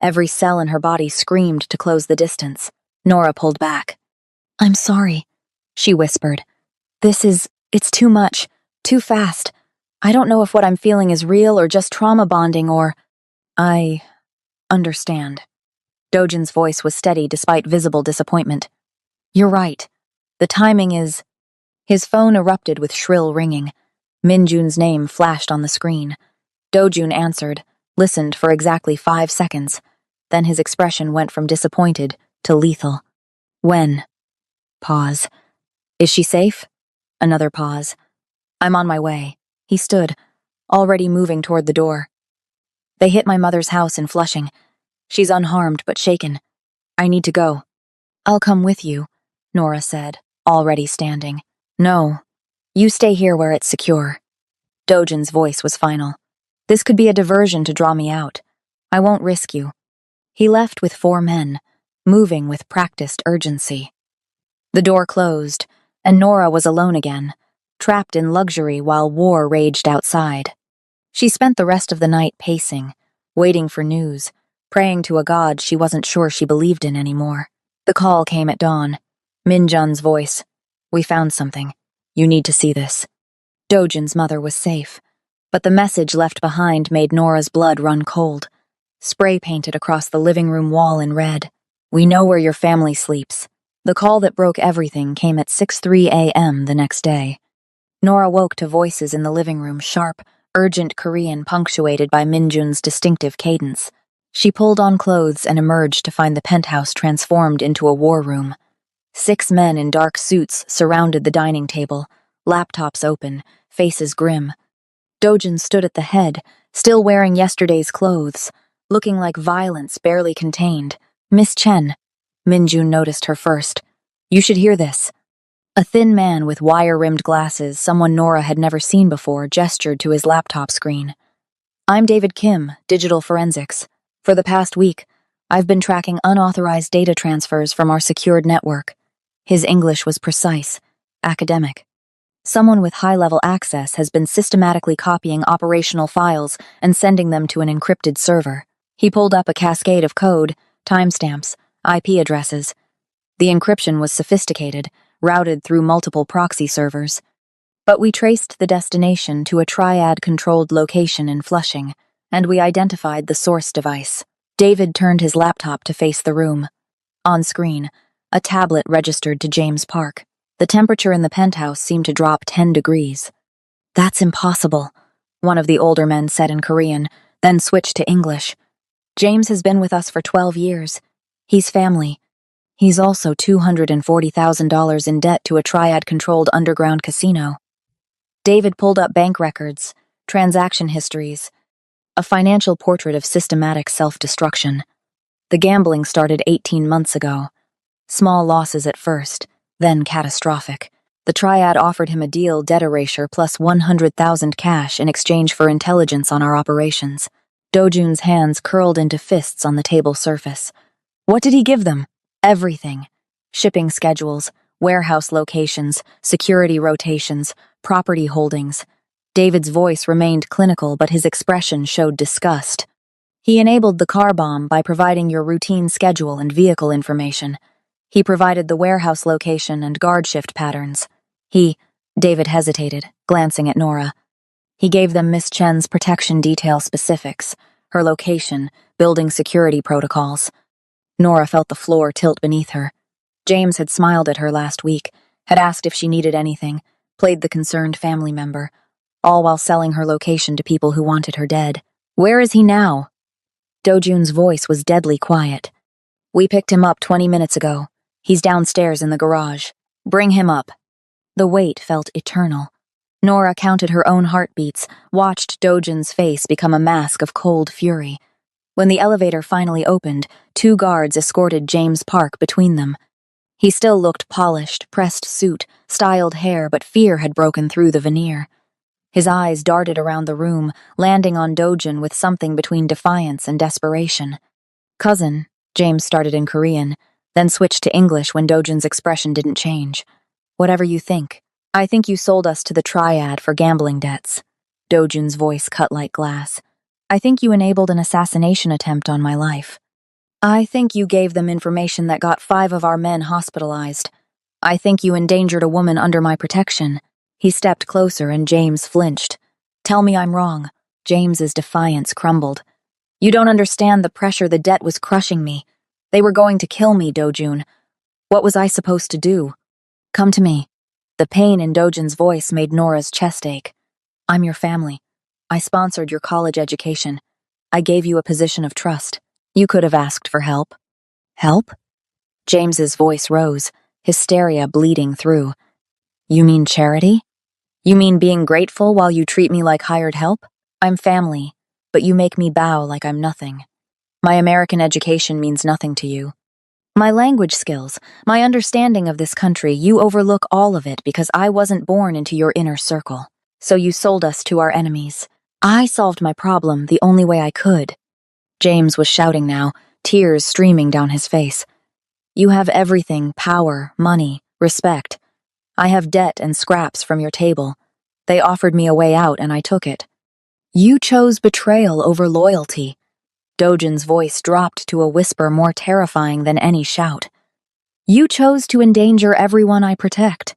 Every cell in her body screamed to close the distance. Nora pulled back. I'm sorry, she whispered. It's too much, too fast. I don't know if what I'm feeling is real or just trauma bonding or... I understand. Dojin's voice was steady despite visible disappointment. You're right. The timing is... His phone erupted with shrill ringing. Minjun's name flashed on the screen. Dojun answered, listened for exactly 5 seconds. Then his expression went from disappointed to lethal. When? Pause. Is she safe? Another pause. I'm on my way. He stood, already moving toward the door. They hit my mother's house in Flushing. She's unharmed but shaken. I need to go. I'll come with you, Nora said, already standing. No. You stay here where it's secure. Dojin's voice was final. This could be a diversion to draw me out. I won't risk you. He left with 4 men, moving with practiced urgency. The door closed, and Nora was alone again, trapped in luxury while war raged outside. She spent the rest of the night pacing, waiting for news, praying to a god she wasn't sure she believed in anymore. The call came at dawn. Minjun's voice. We found something. You need to see this. Dojin's mother was safe, but the message left behind made Nora's blood run cold. Spray painted across the living room wall in red. We know where your family sleeps. The call that broke everything came at 6:03 a.m. the next day. Nora woke to voices in the living room, sharp, urgent Korean punctuated by Minjun's distinctive cadence. She pulled on clothes and emerged to find the penthouse transformed into a war room. 6 men in dark suits surrounded the dining table, laptops open, faces grim. Dojin stood at the head, still wearing yesterday's clothes, looking like violence barely contained. Miss Chen. Minjun noticed her first. You should hear this. A thin man with wire-rimmed glasses, someone Nora had never seen before, gestured to his laptop screen. I'm David Kim, Digital Forensics. For the past week, I've been tracking unauthorized data transfers from our secured network. His English was precise, academic. Someone with high-level access has been systematically copying operational files and sending them to an encrypted server. He pulled up a cascade of code, timestamps, IP addresses. The encryption was sophisticated, routed through multiple proxy servers. But we traced the destination to a triad-controlled location in Flushing, and we identified the source device. David turned his laptop to face the room. On screen, a tablet registered to James Park. The temperature in the penthouse seemed to drop 10 degrees. That's impossible, one of the older men said in Korean, then switched to English. James has been with us for 12 years. He's family. He's also $240,000 in debt to a triad-controlled underground casino. David pulled up bank records, transaction histories, a financial portrait of systematic self-destruction. The gambling started 18 months ago. Small losses at first, then catastrophic. The triad offered him a deal, debt erasure plus 100,000 cash in exchange for intelligence on our operations. Dojun's hands curled into fists on the table surface. What did he give them? Everything. Shipping schedules, warehouse locations, security rotations, property holdings. David's voice remained clinical, but his expression showed disgust. He enabled the car bomb by providing your routine schedule and vehicle information. He provided the warehouse location and guard shift patterns. David hesitated, glancing at Nora. He gave them Miss Chen's protection detail specifics, her location, building security protocols. Nora felt the floor tilt beneath her. James had smiled at her last week, had asked if she needed anything, played the concerned family member, all while selling her location to people who wanted her dead. Where is he now? Dojun's voice was deadly quiet. We picked him up 20 minutes ago. He's downstairs in the garage. Bring him up. The wait felt eternal. Nora counted her own heartbeats, watched Dojin's face become a mask of cold fury. When the elevator finally opened, 2 guards escorted James Park between them. He still looked polished, pressed suit, styled hair, but fear had broken through the veneer. His eyes darted around the room, landing on Dojin with something between defiance and desperation. "Cousin," James started in Korean, then switched to English when Dojin's expression didn't change. "Whatever you think. I think you sold us to the Triad for gambling debts." Dojin's voice cut like glass. "I think you enabled an assassination attempt on my life. I think you gave them information that got 5 of our men hospitalized. I think you endangered a woman under my protection." He stepped closer and James flinched. "Tell me I'm wrong." James's defiance crumbled. "You don't understand the pressure. The debt was crushing me. They were going to kill me, Dojun. What was I supposed to do?" "Come to me." The pain in Dojin's voice made Nora's chest ache. "I'm your family. I sponsored your college education. I gave you a position of trust. You could have asked for help." "Help?" James's voice rose, hysteria bleeding through. "You mean charity? You mean being grateful while you treat me like hired help? I'm family, but you make me bow like I'm nothing. My American education means nothing to you. My language skills, my understanding of this country, you overlook all of it because I wasn't born into your inner circle. So you sold us to our enemies. I solved my problem the only way I could." James was shouting now, tears streaming down his face. "You have everything, power, money, respect. I have debt and scraps from your table. They offered me a way out and I took it. You chose betrayal over loyalty." Dojin's voice dropped to a whisper more terrifying than any shout. "You chose to endanger everyone I protect.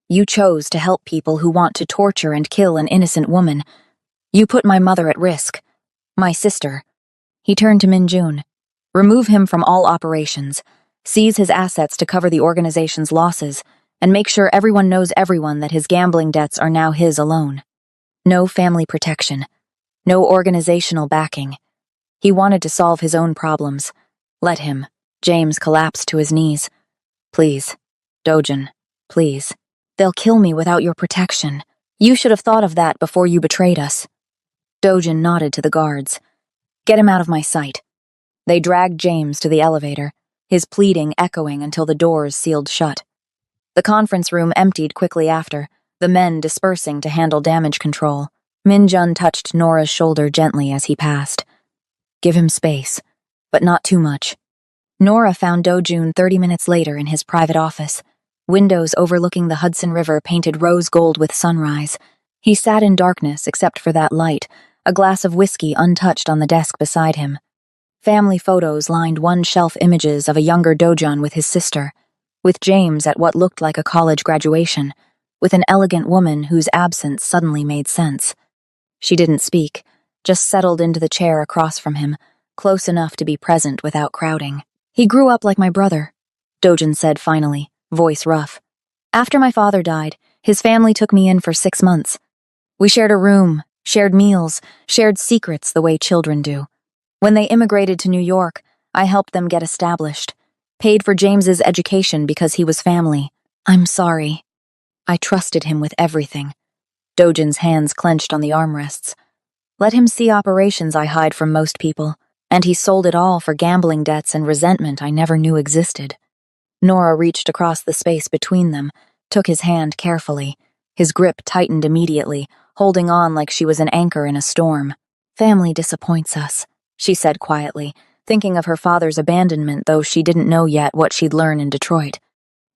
You chose to help people who want to torture and kill an innocent woman. You put my mother at risk. My sister." He turned to Minjun. "Remove him from all operations. Seize his assets to cover the organization's losses, and make sure everyone knows everyone that his gambling debts are now his alone. No family protection. No organizational backing. He wanted to solve his own problems. Let him." James collapsed to his knees. "Please, Dojin, please. They'll kill me without your protection. You should have thought of that before you betrayed us." Dojin nodded to the guards. "Get him out of my sight." They dragged James to the elevator, his pleading echoing until the doors sealed shut. The conference room emptied quickly after, the men dispersing to handle damage control. Minjun touched Nora's shoulder gently as he passed. "Give him space, but not too much." Nora found Dojun 30 minutes later in his private office, windows overlooking the Hudson River painted rose gold with sunrise. He sat in darkness except for that light, a glass of whiskey untouched on the desk beside him. Family photos lined one shelf, images of a younger Dojun with his sister, with James at what looked like a college graduation, with an elegant woman whose absence suddenly made sense. She didn't speak, just settled into the chair across from him, close enough to be present without crowding. "He grew up like my brother," Dojin said finally, voice rough. "After my father died, his family took me in for 6 months. We shared a room, shared meals, shared secrets the way children do. When they immigrated to New York, I helped them get established, paid for James's education because he was family. I'm sorry. I trusted him with everything." Dojin's hands clenched on the armrests. "Let him see operations I hide from most people, and he sold it all for gambling debts and resentment I never knew existed." Nora reached across the space between them, took his hand carefully. His grip tightened immediately, holding on like she was an anchor in a storm. "Family disappoints us," she said quietly, thinking of her father's abandonment, though she didn't know yet what she'd learn in Detroit.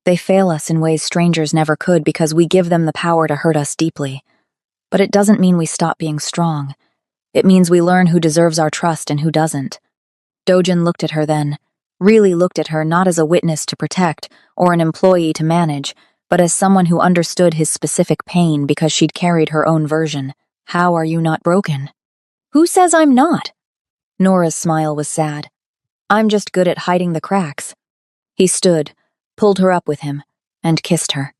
"They fail us in ways strangers never could because we give them the power to hurt us deeply. But it doesn't mean we stop being strong. It means we learn who deserves our trust and who doesn't." Dojin looked at her then, really looked at her not as a witness to protect or an employee to manage, but as someone who understood his specific pain because she'd carried her own version. "How are you not broken?" "Who says I'm not?" Nora's smile was sad. "I'm just good at hiding the cracks." He stood, pulled her up with him, and kissed her.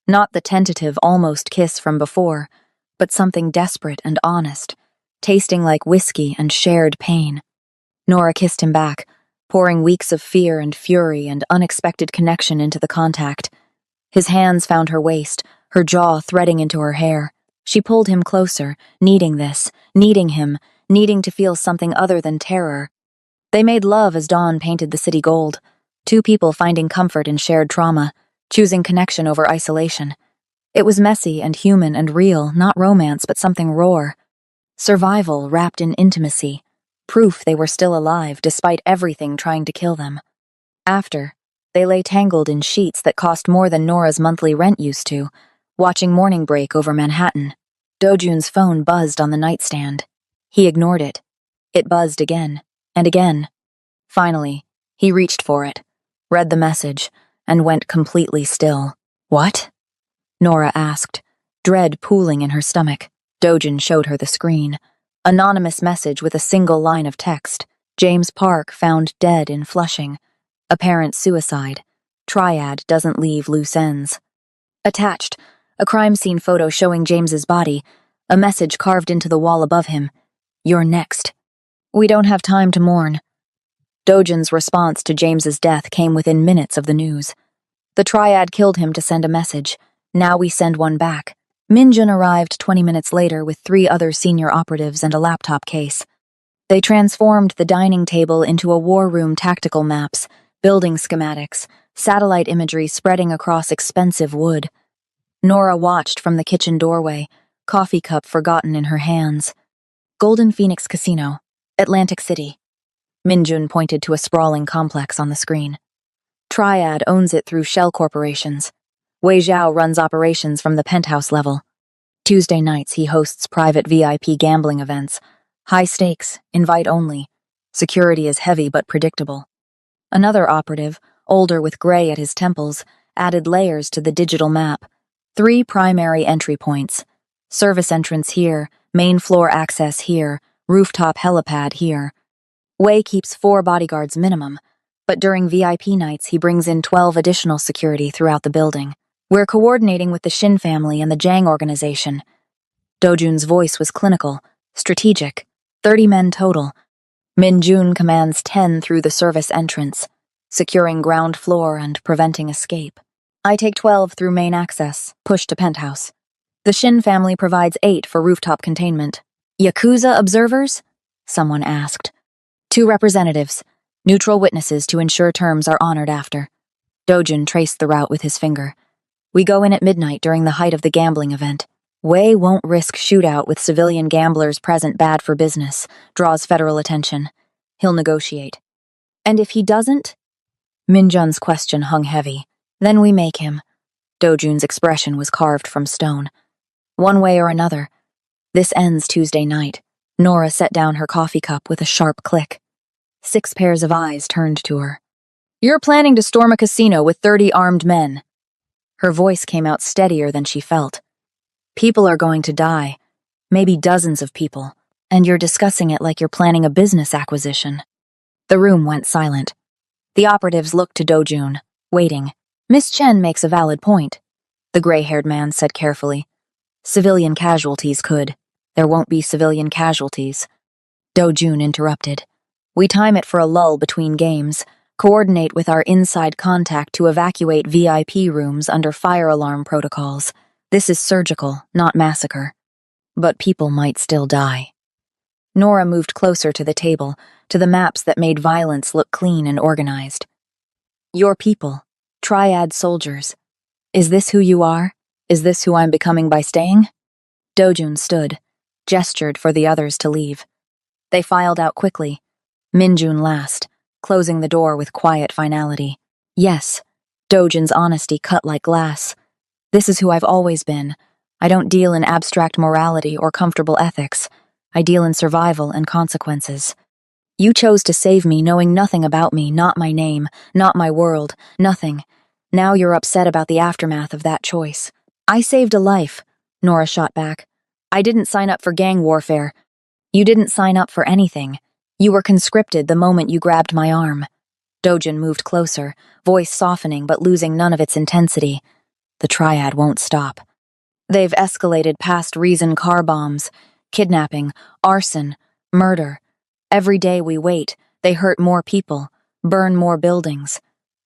Not the tentative, almost kiss from before, but something desperate and honest, tasting like whiskey and shared pain. Nora kissed him back, pouring weeks of fear and fury and unexpected connection into the contact. His hands found her waist, her jaw threading into her hair. She pulled him closer, needing this, needing him, needing to feel something other than terror. They made love as dawn painted the city gold, two people finding comfort in shared trauma, choosing connection over isolation. It was messy and human and real, not romance but something raw. Survival wrapped in intimacy, proof they were still alive despite everything trying to kill them. After, they lay tangled in sheets that cost more than Nora's monthly rent used to, watching morning break over Manhattan. Dojun's phone buzzed on the nightstand. He ignored it. It buzzed again, and again. Finally, he reached for it, read the message, and went completely still. "What?" Nora asked, dread pooling in her stomach. Dojun showed her the screen. Anonymous message with a single line of text. James Park found dead in Flushing. Apparent suicide. Triad doesn't leave loose ends. Attached, a crime scene photo showing James's body, a message carved into the wall above him. "You're next. We don't have time to mourn." Dojun's response to James's death came within minutes of the news. The Triad killed him to send a message. Now we send one back. Minjun arrived 20 minutes later with 3 other senior operatives and a laptop case. They transformed the dining table into a war room tactical maps, building schematics, satellite imagery spreading across expensive wood. Nora watched from the kitchen doorway, coffee cup forgotten in her hands. Golden Phoenix Casino, Atlantic City. Minjun pointed to a sprawling complex on the screen. Triad owns it through shell corporations. Wei Zhao runs operations from the penthouse level. Tuesday nights he hosts private VIP gambling events. High stakes, invite only. Security is heavy but predictable. Another operative, older with gray at his temples, added layers to the digital map. 3 primary entry points. Service entrance here, main floor access here, rooftop helipad here. Wei keeps 4 bodyguards minimum, but during VIP nights he brings in 12 additional security throughout the building. "We're coordinating with the Shin family and the Jang organization." Dojun's voice was clinical, strategic. 30 men total. Minjun commands 10 through the service entrance, securing ground floor and preventing escape. I take 12 through main access, push to penthouse. The Shin family provides 8 for rooftop containment. "Yakuza observers?" someone asked. 2 representatives, neutral witnesses to ensure terms are honored after. Dojun traced the route with his finger. "We go in at midnight during the height of the gambling event. Wei won't risk shootout with civilian gamblers present bad for business, draws federal attention. He'll negotiate." "And if he doesn't?" Minjun's question hung heavy. "Then we make him." Dojun's expression was carved from stone. "One way or another. This ends Tuesday night." Nora set down her coffee cup with a sharp click. 6 pairs of eyes turned to her. "You're planning to storm a casino with 30 armed men." Her voice came out steadier than she felt. "People are going to die. Maybe dozens of people. And you're discussing it like you're planning a business acquisition." The room went silent. The operatives looked to Dojun, waiting. "Miss Chen makes a valid point," the gray-haired man said carefully. "Civilian casualties could. There won't be civilian casualties." Dojun interrupted. "We time it for a lull between games. Coordinate with our inside contact to evacuate VIP rooms under fire alarm protocols. This is surgical, not massacre. But people might still die." Nora moved closer to the table, to the maps that made violence look clean and organized. "Your people, Triad soldiers. Is this who you are? Is this who I'm becoming by staying?" Dojun stood, gestured for the others to leave. They filed out quickly. Minjun last, closing the door with quiet finality. "Yes." Dojun's honesty cut like glass. "This is who I've always been. I don't deal in abstract morality or comfortable ethics. I deal in survival and consequences. You chose to save me knowing nothing about me, not my name, not my world, nothing. Now you're upset about the aftermath of that choice." "I saved a life," Nora shot back. "I didn't sign up for gang warfare." "You didn't sign up for anything. You were conscripted the moment you grabbed my arm." Dojun moved closer, voice softening but losing none of its intensity. "The Triad won't stop. They've escalated past reason car bombs, kidnapping, arson, murder. Every day we wait, they hurt more people, burn more buildings.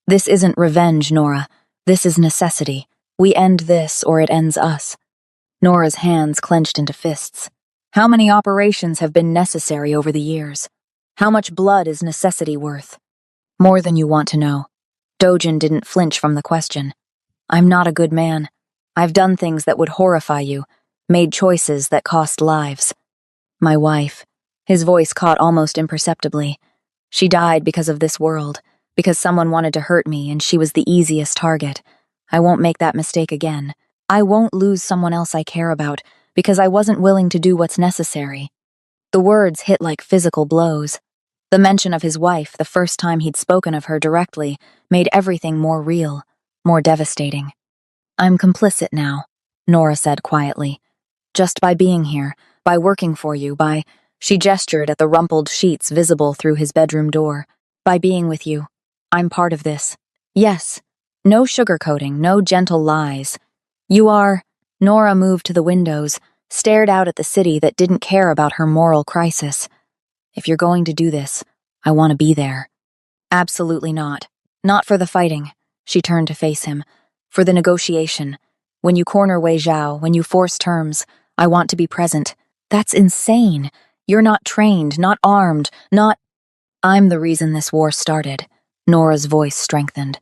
This isn't revenge, Nora. This is necessity. We end this or it ends us. Nora's hands clenched into fists. How many operations have been necessary over the years? How much blood is necessity worth? More than you want to know. Dojin didn't flinch from the question. I'm not a good man. I've done things that would horrify you, made choices that cost lives. My wife. His voice caught almost imperceptibly. She died because of this world, because someone wanted to hurt me and she was the easiest target. I won't make that mistake again. I won't lose someone else I care about because I wasn't willing to do what's necessary. The words hit like physical blows. The mention of his wife, the first time he'd spoken of her directly, made everything more real, more devastating. I'm complicit now, Nora said quietly. Just by being here, by working for you, by... She gestured at the rumpled sheets visible through his bedroom door. By being with you. I'm part of this. Yes. No sugarcoating, no gentle lies. You are... Nora moved to the windows, stared out at the city that didn't care about her moral crisis. If you're going to do this, I want to be there. Absolutely not. Not for the fighting. She turned to face him. For the negotiation. When you corner Wei Zhao, when you force terms, I want to be present. That's insane. You're not trained, not armed, not... I'm the reason this war started. Nora's voice strengthened.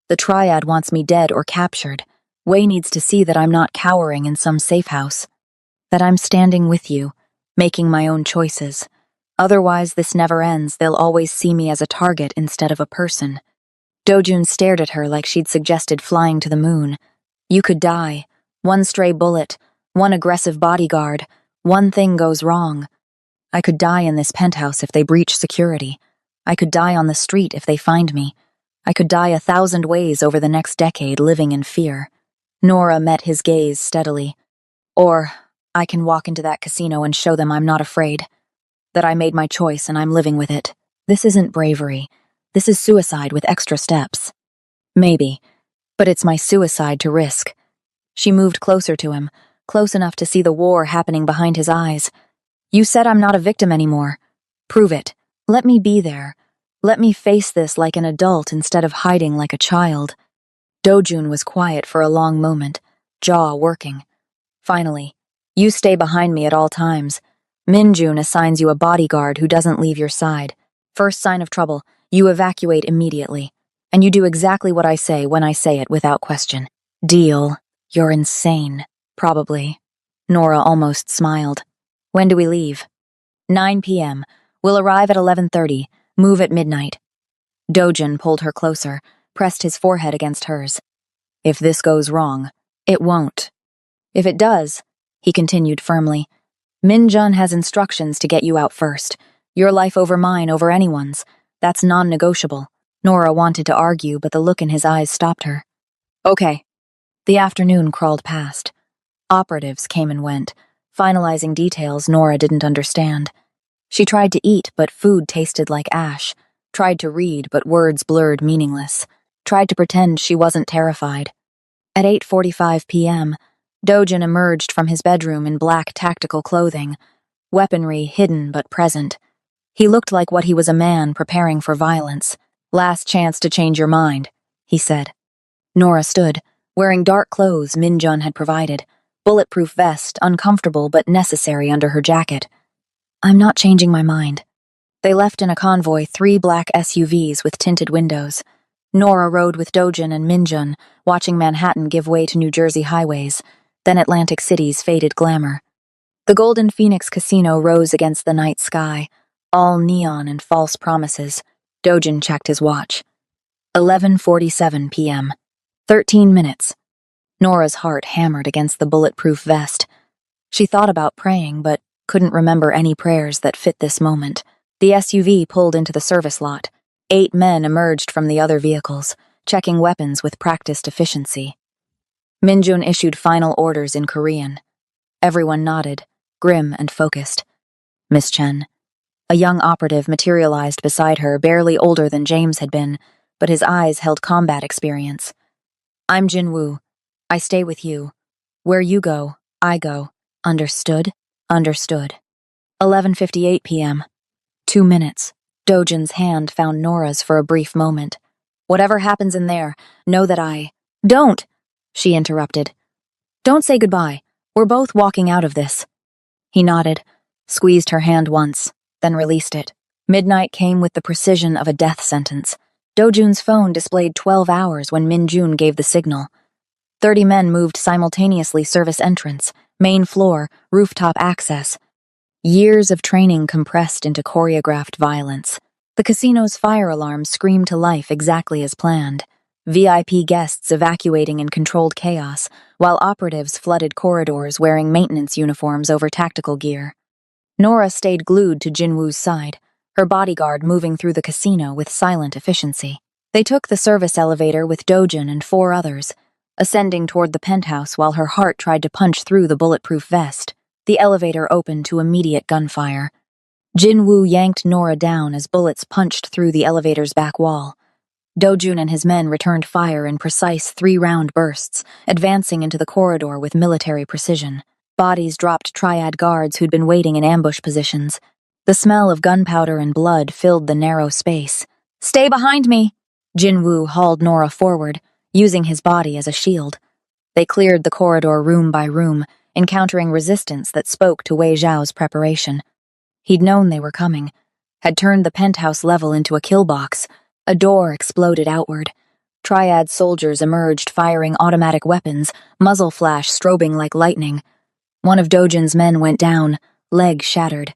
The Triad wants me dead or captured. Wei needs to see that I'm not cowering in some safe house. That I'm standing with you, making my own choices. Otherwise, this never ends. They'll always see me as a target instead of a person. Dojun stared at her like she'd suggested flying to the moon. You could die. One stray bullet, one aggressive bodyguard, one thing goes wrong. I could die in this penthouse if they breach security. I could die on the street if they find me. I could die 1,000 ways over the next decade living in fear. Nora met his gaze steadily. Or, I can walk into that casino and show them I'm not afraid. That I made my choice and I'm living with it. This isn't bravery. This is suicide with extra steps. Maybe. But it's my suicide to risk. She moved closer to him, close enough to see the war happening behind his eyes. You said I'm not a victim anymore. Prove it. Let me be there. Let me face this like an adult instead of hiding like a child. Dojun was quiet for a long moment, jaw working. Finally, you stay behind me at all times. Minjun assigns you a bodyguard who doesn't leave your side. First sign of trouble, you evacuate immediately. And you do exactly what I say when I say it without question. Deal. You're insane. Probably. Nora almost smiled. When do we leave? 9 p.m. We'll arrive at 11:30. Move at midnight. Dojin pulled her closer, pressed his forehead against hers. If this goes wrong, it won't. If it does, he continued firmly, Minjun has instructions to get you out first. Your life over mine, over anyone's. That's non-negotiable. Nora wanted to argue, but the look in his eyes stopped her. Okay. The afternoon crawled past. Operatives came and went, finalizing details Nora didn't understand. She tried to eat, but food tasted like ash. Tried to read, but words blurred meaningless. Tried to pretend she wasn't terrified. At 8:45 p.m., Dojin emerged from his bedroom in black tactical clothing, weaponry hidden but present. He looked like what he was, a man preparing for violence. Last chance to change your mind, he said. Nora stood, wearing dark clothes Minjun had provided, bulletproof vest, uncomfortable but necessary under her jacket. I'm not changing my mind. They left in a convoy 3 black SUVs with tinted windows. Nora rode with Dojin and Minjun, watching Manhattan give way to New Jersey highways, then Atlantic City's faded glamour. The Golden Phoenix Casino rose against the night sky, all neon and false promises. Dojin checked his watch. 11:47 p.m. 13 minutes. Nora's heart hammered against the bulletproof vest. She thought about praying, but couldn't remember any prayers that fit this moment. The SUV pulled into the service lot. 8 men emerged from the other vehicles, checking weapons with practiced efficiency. Minjun issued final orders in Korean. Everyone nodded, grim and focused. Miss Chen. A young operative materialized beside her, barely older than James had been, but his eyes held combat experience. I'm Jin Woo. I stay with you. Where you go, I go. Understood? Understood. 11:58 p.m. 2 minutes. Dojin's hand found Nora's for a brief moment. Whatever happens in there, know that I... Don't! She interrupted. Don't say goodbye. We're both walking out of this. He nodded, squeezed her hand once, then released it. Midnight came with the precision of a death sentence. Dojun's phone displayed 12 hours when Min-jun gave the signal. 30 men moved simultaneously, service entrance, main floor, rooftop access. Years of training compressed into choreographed violence. The casino's fire alarm screamed to life exactly as planned. VIP guests evacuating in controlled chaos, while operatives flooded corridors wearing maintenance uniforms over tactical gear. Nora stayed glued to Jinwoo's side, her bodyguard moving through the casino with silent efficiency. They took the service elevator with Dojun and 4 others, ascending toward the penthouse while her heart tried to punch through the bulletproof vest. The elevator opened to immediate gunfire. Jinwoo yanked Nora down as bullets punched through the elevator's back wall. Dojun and his men returned fire in precise 3-round bursts, advancing into the corridor with military precision. Bodies dropped triad guards who'd been waiting in ambush positions. The smell of gunpowder and blood filled the narrow space. Stay behind me! Jinwoo hauled Nora forward, using his body as a shield. They cleared the corridor room by room, encountering resistance that spoke to Wei Zhao's preparation. He'd known they were coming, had turned the penthouse level into a kill box. A door exploded outward. Triad soldiers emerged firing automatic weapons, muzzle flash strobing like lightning. One of Dojun's men went down, leg shattered.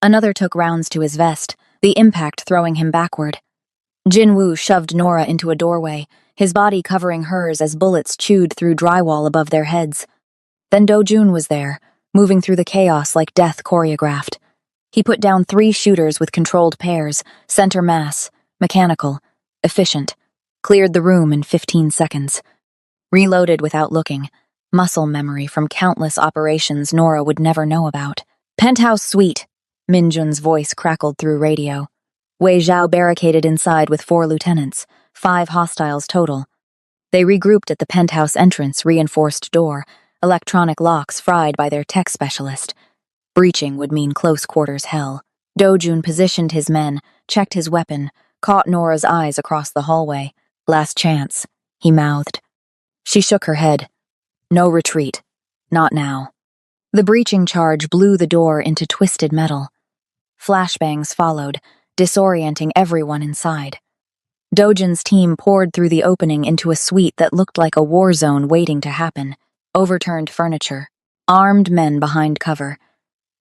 Another took rounds to his vest, the impact throwing him backward. Jinwoo shoved Nora into a doorway, his body covering hers as bullets chewed through drywall above their heads. Then Dojun was there, moving through the chaos like death choreographed. He put down 3 shooters with controlled pairs, center mass, mechanical, efficient, cleared the room in 15 seconds. Reloaded without looking, muscle memory from countless operations Nora would never know about. Penthouse suite, Min-jun's voice crackled through radio. Wei Zhao barricaded inside with 4 lieutenants, 5 hostiles total. They regrouped at the penthouse entrance reinforced door, electronic locks fried by their tech specialist. Breaching would mean close quarters hell. Dojun positioned his men, checked his weapon, caught Nora's eyes across the hallway. Last chance, he mouthed. She shook her head. No retreat. Not now. The breaching charge blew the door into twisted metal. Flashbangs followed, disorienting everyone inside. Dojun's team poured through the opening into a suite that looked like a war zone waiting to happen. Overturned furniture, armed men behind cover.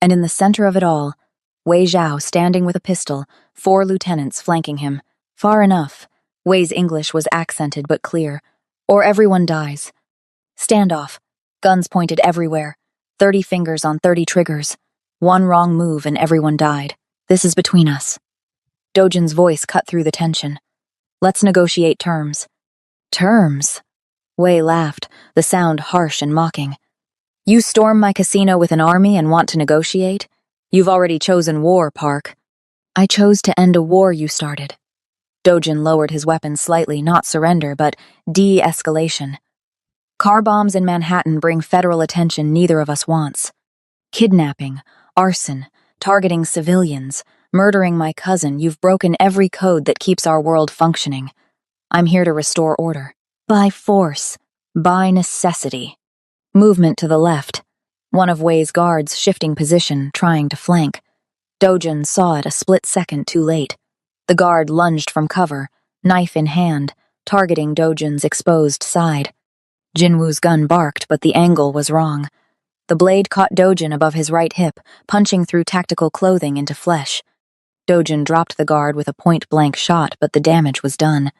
And in the center of it all, Wei Zhao standing with a pistol, 4 lieutenants flanking him. Far enough. Wei's English was accented but clear. Or everyone dies. Standoff. Guns pointed everywhere. 30 fingers on 30 triggers. One wrong move and everyone died. This is between us. Dojun's voice cut through the tension. Let's negotiate terms. Terms? Wei laughed, the sound harsh and mocking. You storm my casino with an army and want to negotiate? You've already chosen war, Park. I chose to end a war you started. Dojun lowered his weapon slightly, not surrender, but de-escalation. Car bombs in Manhattan bring federal attention neither of us wants. Kidnapping, arson, targeting civilians, murdering my cousin, you've broken every code that keeps our world functioning. I'm here to restore order. By force. By necessity. Movement to the left. One of Wei's guards shifting position, trying to flank. Dojun saw it a split second too late. The guard lunged from cover, knife in hand, targeting Dojun's exposed side. Jinwoo's gun barked, but the angle was wrong. The blade caught Dojun above his right hip, punching through tactical clothing into flesh. Dojun dropped the guard with a point-blank shot, but the damage was done.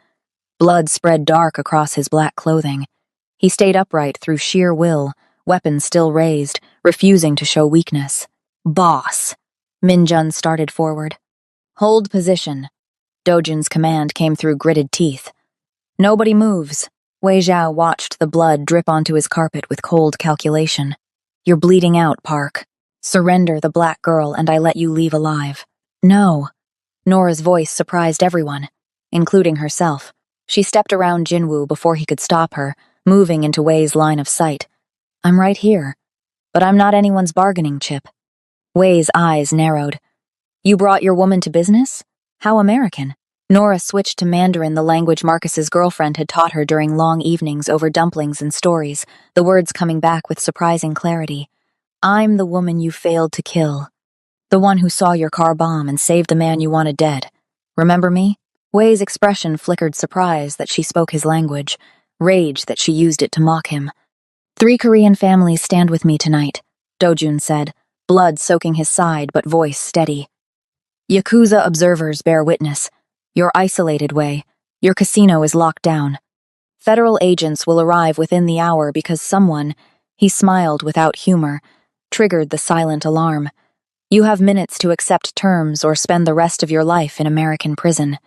Blood spread dark across his black clothing. He stayed upright through sheer will, weapon still raised, refusing to show weakness. Boss! Min-jun started forward. Hold position. Dojun's command came through gritted teeth. Nobody moves. Wei Zhao watched the blood drip onto his carpet with cold calculation. You're bleeding out, Park. Surrender the black girl and I let you leave alive. No. Nora's voice surprised everyone, including herself. She stepped around Jinwoo before he could stop her, moving into Wei's line of sight. I'm right here, but I'm not anyone's bargaining chip. Wei's eyes narrowed. You brought your woman to business? How American. Nora switched to Mandarin, the language Marcus's girlfriend had taught her during long evenings over dumplings and stories, the words coming back with surprising clarity. I'm the woman you failed to kill. The one who saw your car bomb and saved the man you wanted dead. Remember me? Wei's expression flickered surprise that she spoke his language, rage that she used it to mock him. 3 Korean families stand with me tonight, Dojun said, blood soaking his side but voice steady. Yakuza observers bear witness. You're isolated, Wei. Your casino is locked down. Federal agents will arrive within the hour because someone, he smiled without humor, triggered the silent alarm. You have minutes to accept terms or spend the rest of your life in American prison.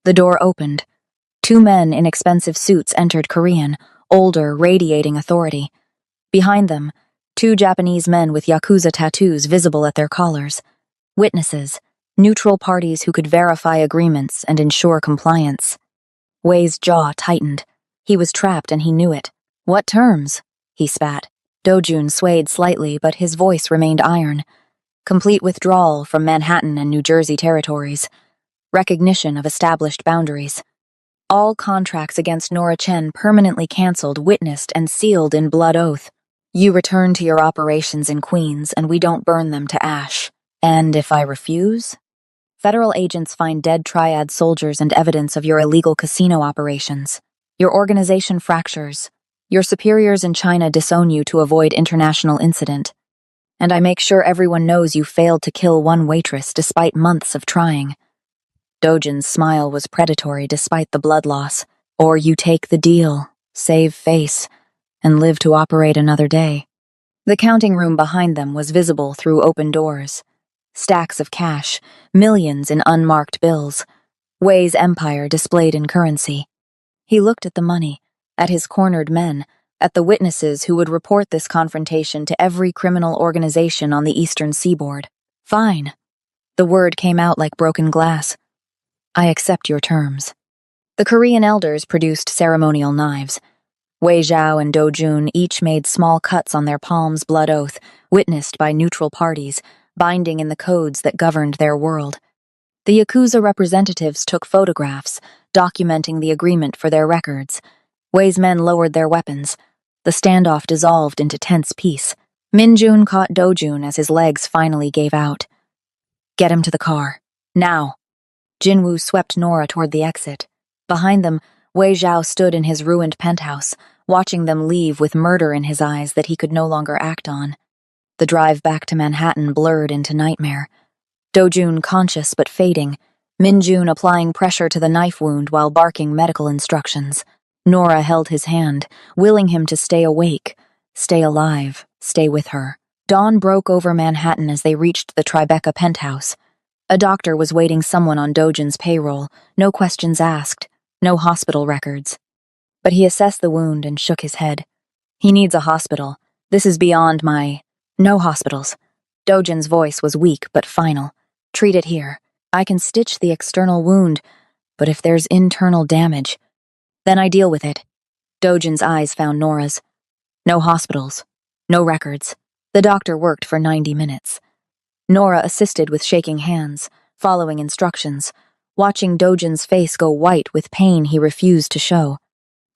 The door opened. 2 men in expensive suits entered Korean, older, radiating authority. Behind them, 2 Japanese men with Yakuza tattoos visible at their collars. Witnesses, neutral parties who could verify agreements and ensure compliance. Wei's jaw tightened. He was trapped and he knew it. What terms? He spat. Dojun swayed slightly, but his voice remained iron. Complete withdrawal from Manhattan and New Jersey territories. Recognition of established boundaries. All contracts against Nora Chen permanently canceled, witnessed, and sealed in blood oath. You return to your operations in Queens, and we don't burn them to ash. And if I refuse? Federal agents find dead Triad soldiers and evidence of your illegal casino operations. Your organization fractures. Your superiors in China disown you to avoid international incident. And I make sure everyone knows you failed to kill 1 waitress despite months of trying. Dojin's smile was predatory despite the blood loss. Or you take the deal, save face, and live to operate another day. The counting room behind them was visible through open doors. Stacks of cash, millions in unmarked bills. Wei's empire displayed in currency. He looked at the money, at his cornered men, at the witnesses who would report this confrontation to every criminal organization on the eastern seaboard. Fine. The word came out like broken glass. I accept your terms. The Korean elders produced ceremonial knives. Wei Zhao and Do Jun each made small cuts on their palms, blood oath, witnessed by neutral parties, binding in the codes that governed their world. The Yakuza representatives took photographs, documenting the agreement for their records. Wei's men lowered their weapons. The standoff dissolved into tense peace. Minjun caught Dojun as his legs finally gave out. Get him to the car. Now. Jinwoo swept Nora toward the exit. Behind them, Wei Zhao stood in his ruined penthouse, watching them leave with murder in his eyes that he could no longer act on. The drive back to Manhattan blurred into nightmare. Dojun conscious but fading, Minjun applying pressure to the knife wound while barking medical instructions. Nora held his hand, willing him to stay awake, stay alive, stay with her. Dawn broke over Manhattan as they reached the Tribeca penthouse. A doctor was waiting someone on Dojun's payroll, no questions asked, no hospital records. But he assessed the wound and shook his head. He needs a hospital. This is beyond my... No hospitals. Dojun's voice was weak but final. Treat it here. I can stitch the external wound, but if there's internal damage, then I deal with it. Dojun's eyes found Nora's. No hospitals. No records. The doctor worked for 90 minutes. Nora assisted with shaking hands, following instructions, watching Dojun's face go white with pain he refused to show.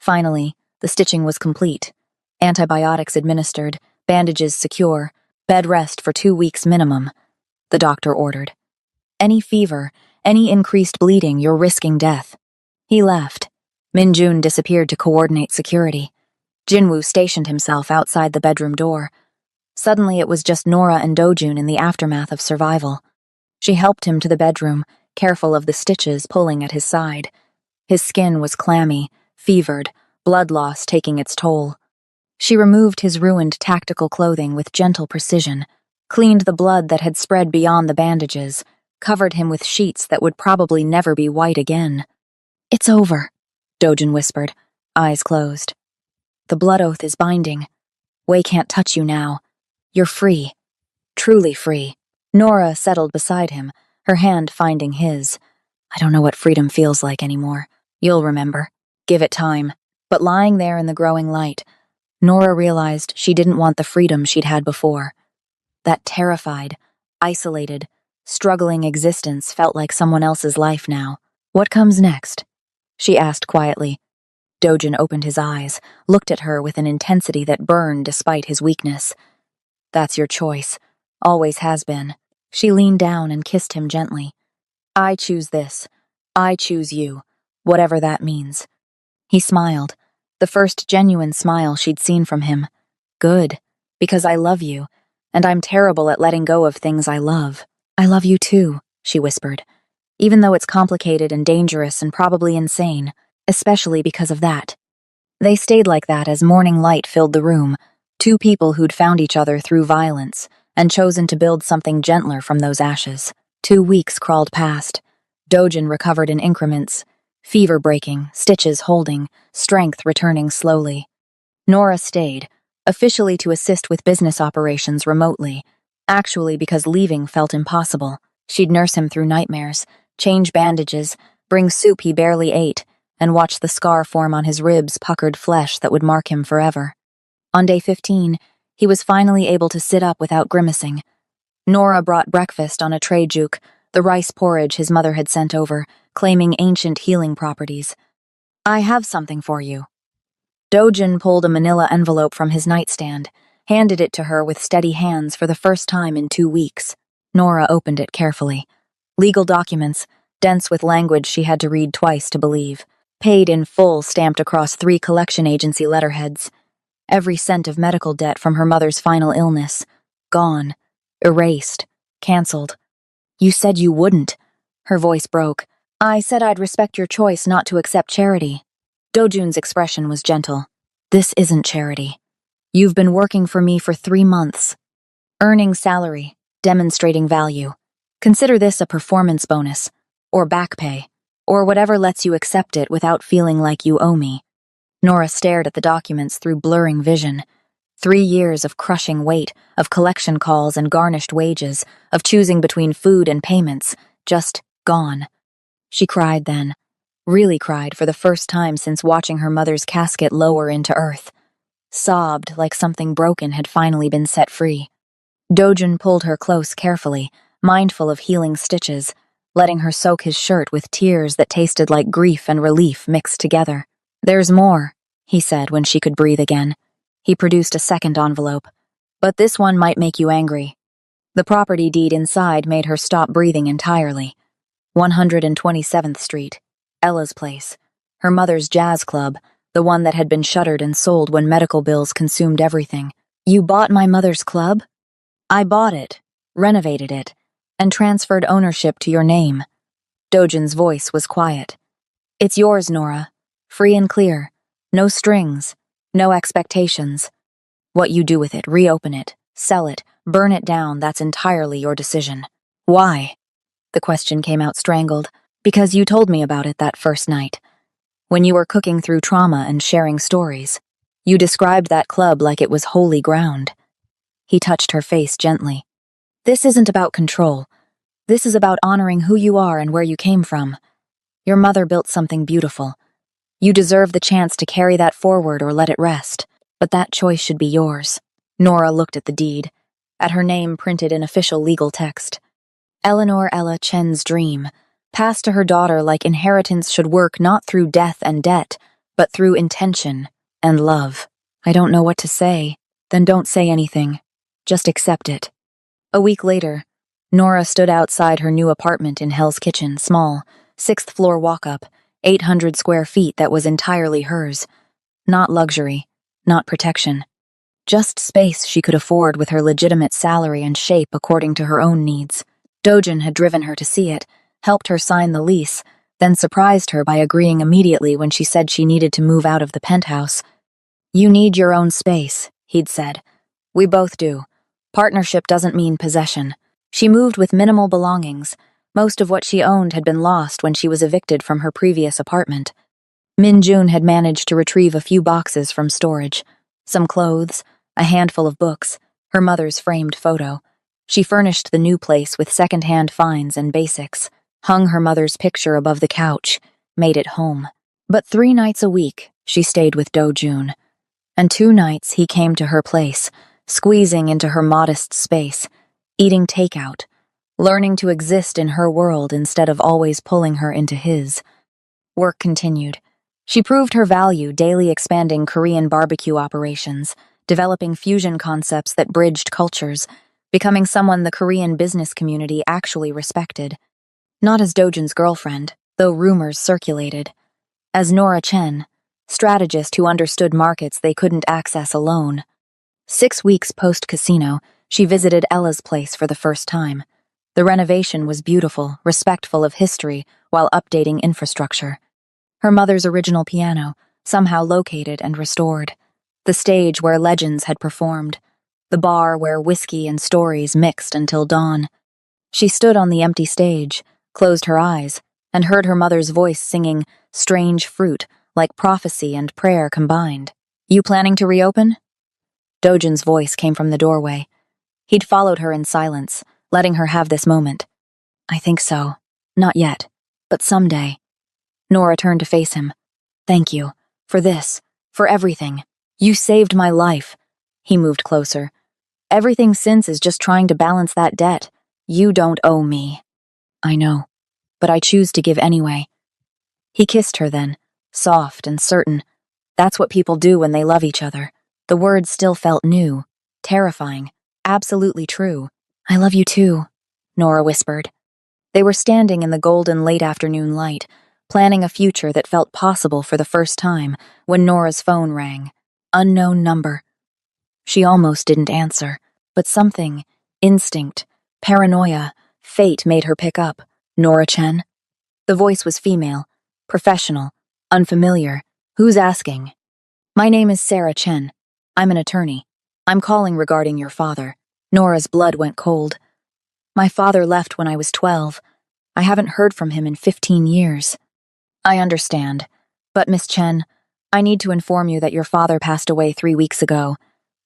Finally, the stitching was complete. Antibiotics administered, bandages secure, bed rest for 2 weeks minimum, the doctor ordered. Any fever, any increased bleeding, you're risking death. He left. Minjun disappeared to coordinate security. Jinwoo stationed himself outside the bedroom door. Suddenly it was just Nora and Dojun in the aftermath of survival. She helped him to the bedroom, careful of the stitches pulling at his side. His skin was clammy, fevered, blood loss taking its toll. She removed his ruined tactical clothing with gentle precision, cleaned the blood that had spread beyond the bandages, covered him with sheets that would probably never be white again. It's over, Dojun whispered, eyes closed. The blood oath is binding. Wei can't touch you now. You're free. Truly free. Nora settled beside him, her hand finding his. I don't know what freedom feels like anymore. You'll remember. Give it time. But lying there in the growing light, Nora realized she didn't want the freedom she'd had before. That terrified, isolated, struggling existence felt like someone else's life now. What comes next? She asked quietly. Dojin opened his eyes, looked at her with an intensity that burned despite his weakness. That's your choice. Always has been. She leaned down and kissed him gently. I choose this. I choose you. Whatever that means. He smiled. The first genuine smile she'd seen from him. Good. Because I love you. And I'm terrible at letting go of things I love. I love you too, she whispered. Even though it's complicated and dangerous and probably insane. Especially because of that. They stayed like that as morning light filled the room. Two people who'd found each other through violence and chosen to build something gentler from those ashes. 2 weeks crawled past. Dojin recovered in increments. Fever breaking, stitches holding, strength returning slowly. Nora stayed, officially to assist with business operations remotely. Actually because leaving felt impossible. She'd nurse him through nightmares, change bandages, bring soup he barely ate, and watch the scar form on his ribs' puckered flesh that would mark him forever. On day 15, he was finally able to sit up without grimacing. Nora brought breakfast on a tray juke, the rice porridge his mother had sent over, claiming ancient healing properties. I have something for you. Dojin pulled a manila envelope from his nightstand, handed it to her with steady hands for the first time in 2 weeks. Nora opened it carefully. Legal documents, dense with language she had to read twice to believe. Paid in full stamped across 3 collection agency letterheads. Every cent of medical debt from her mother's final illness. Gone. Erased. Cancelled. You said you wouldn't. Her voice broke. I said I'd respect your choice not to accept charity. Dojun's expression was gentle. This isn't charity. You've been working for me for 3 months. Earning salary. Demonstrating value. Consider this a performance bonus. Or back pay. Or whatever lets you accept it without feeling like you owe me. Nora stared at the documents through blurring vision. 3 years of crushing weight, of collection calls and garnished wages, of choosing between food and payments, just gone. She cried then. Really cried for the first time since watching her mother's casket lower into earth. Sobbed like something broken had finally been set free. Dojin pulled her close carefully, mindful of healing stitches, letting her soak his shirt with tears that tasted like grief and relief mixed together. There's more, he said when she could breathe again. He produced a second envelope. But this one might make you angry. The property deed inside made her stop breathing entirely. 127th Street, Ella's place, her mother's jazz club, the one that had been shuttered and sold when medical bills consumed everything. You bought my mother's club? I bought it, renovated it, and transferred ownership to your name. Dojin's voice was quiet. It's yours, Nora. Free and clear. No strings. No expectations. What you do with it, reopen it, sell it, burn it down, that's entirely your decision. Why? The question came out strangled. Because you told me about it that first night. When you were cooking through trauma and sharing stories. You described that club like it was holy ground. He touched her face gently. This isn't about control. This is about honoring who you are and where you came from. Your mother built something beautiful. You deserve the chance to carry that forward or let it rest, but that choice should be yours. Nora looked at the deed, at her name printed in official legal text. Eleanor Ella Chen's dream, passed to her daughter like inheritance should work not through death and debt, but through intention and love. I don't know what to say. Then don't say anything. Just accept it. A week later, Nora stood outside her new apartment in Hell's Kitchen, small, 6th floor walk-up, 800 square feet that was entirely hers. Not luxury, not protection. Just space she could afford with her legitimate salary and shape according to her own needs. Dojin had driven her to see it, helped her sign the lease, then surprised her by agreeing immediately when she said she needed to move out of the penthouse. You need your own space, he'd said. We both do. Partnership doesn't mean possession. She moved with minimal belongings. Most of what she owned had been lost when she was evicted from her previous apartment. Min Jun had managed to retrieve a few boxes from storage. Some clothes, a handful of books, her mother's framed photo. She furnished the new place with second-hand finds and basics, hung her mother's picture above the couch, made it home. But 3 nights a week, she stayed with Do-jun. And 2 nights he came to her place, squeezing into her modest space, eating takeout, learning to exist in her world instead of always pulling her into his. Work continued. She proved her value, daily expanding Korean barbecue operations, developing fusion concepts that bridged cultures, becoming someone the Korean business community actually respected. Not as Dojin's girlfriend, though rumors circulated. As Nora Chen, strategist who understood markets they couldn't access alone. 6 weeks post-casino, she visited Ella's place for the first time. The renovation was beautiful, respectful of history, while updating infrastructure. Her mother's original piano, somehow located and restored. The stage where legends had performed. The bar where whiskey and stories mixed until dawn. She stood on the empty stage, closed her eyes, and heard her mother's voice singing Strange Fruit, like prophecy and prayer combined. You planning to reopen? Dojin's voice came from the doorway. He'd followed her in silence, letting her have this moment. I think so. Not yet. But someday. Nora turned to face him. Thank you. For this. For everything. You saved my life. He moved closer. Everything since is just trying to balance that debt. You don't owe me. I know. But I choose to give anyway. He kissed her then, soft and certain. That's what people do when they love each other. The words still felt new, terrifying, absolutely true. I love you too, Nora whispered. They were standing in the golden late afternoon light, planning a future that felt possible for the first time, when Nora's phone rang. Unknown number. She almost didn't answer, but something, instinct, paranoia, fate made her pick up. Nora Chen? The voice was female, professional, unfamiliar. Who's asking? My name is Sarah Chen. I'm an attorney. I'm calling regarding your father. Nora's blood went cold. My father left when I was 12. I haven't heard from him in 15 years. I understand. But Miss Chen, I need to inform you that your father passed away 3 weeks ago,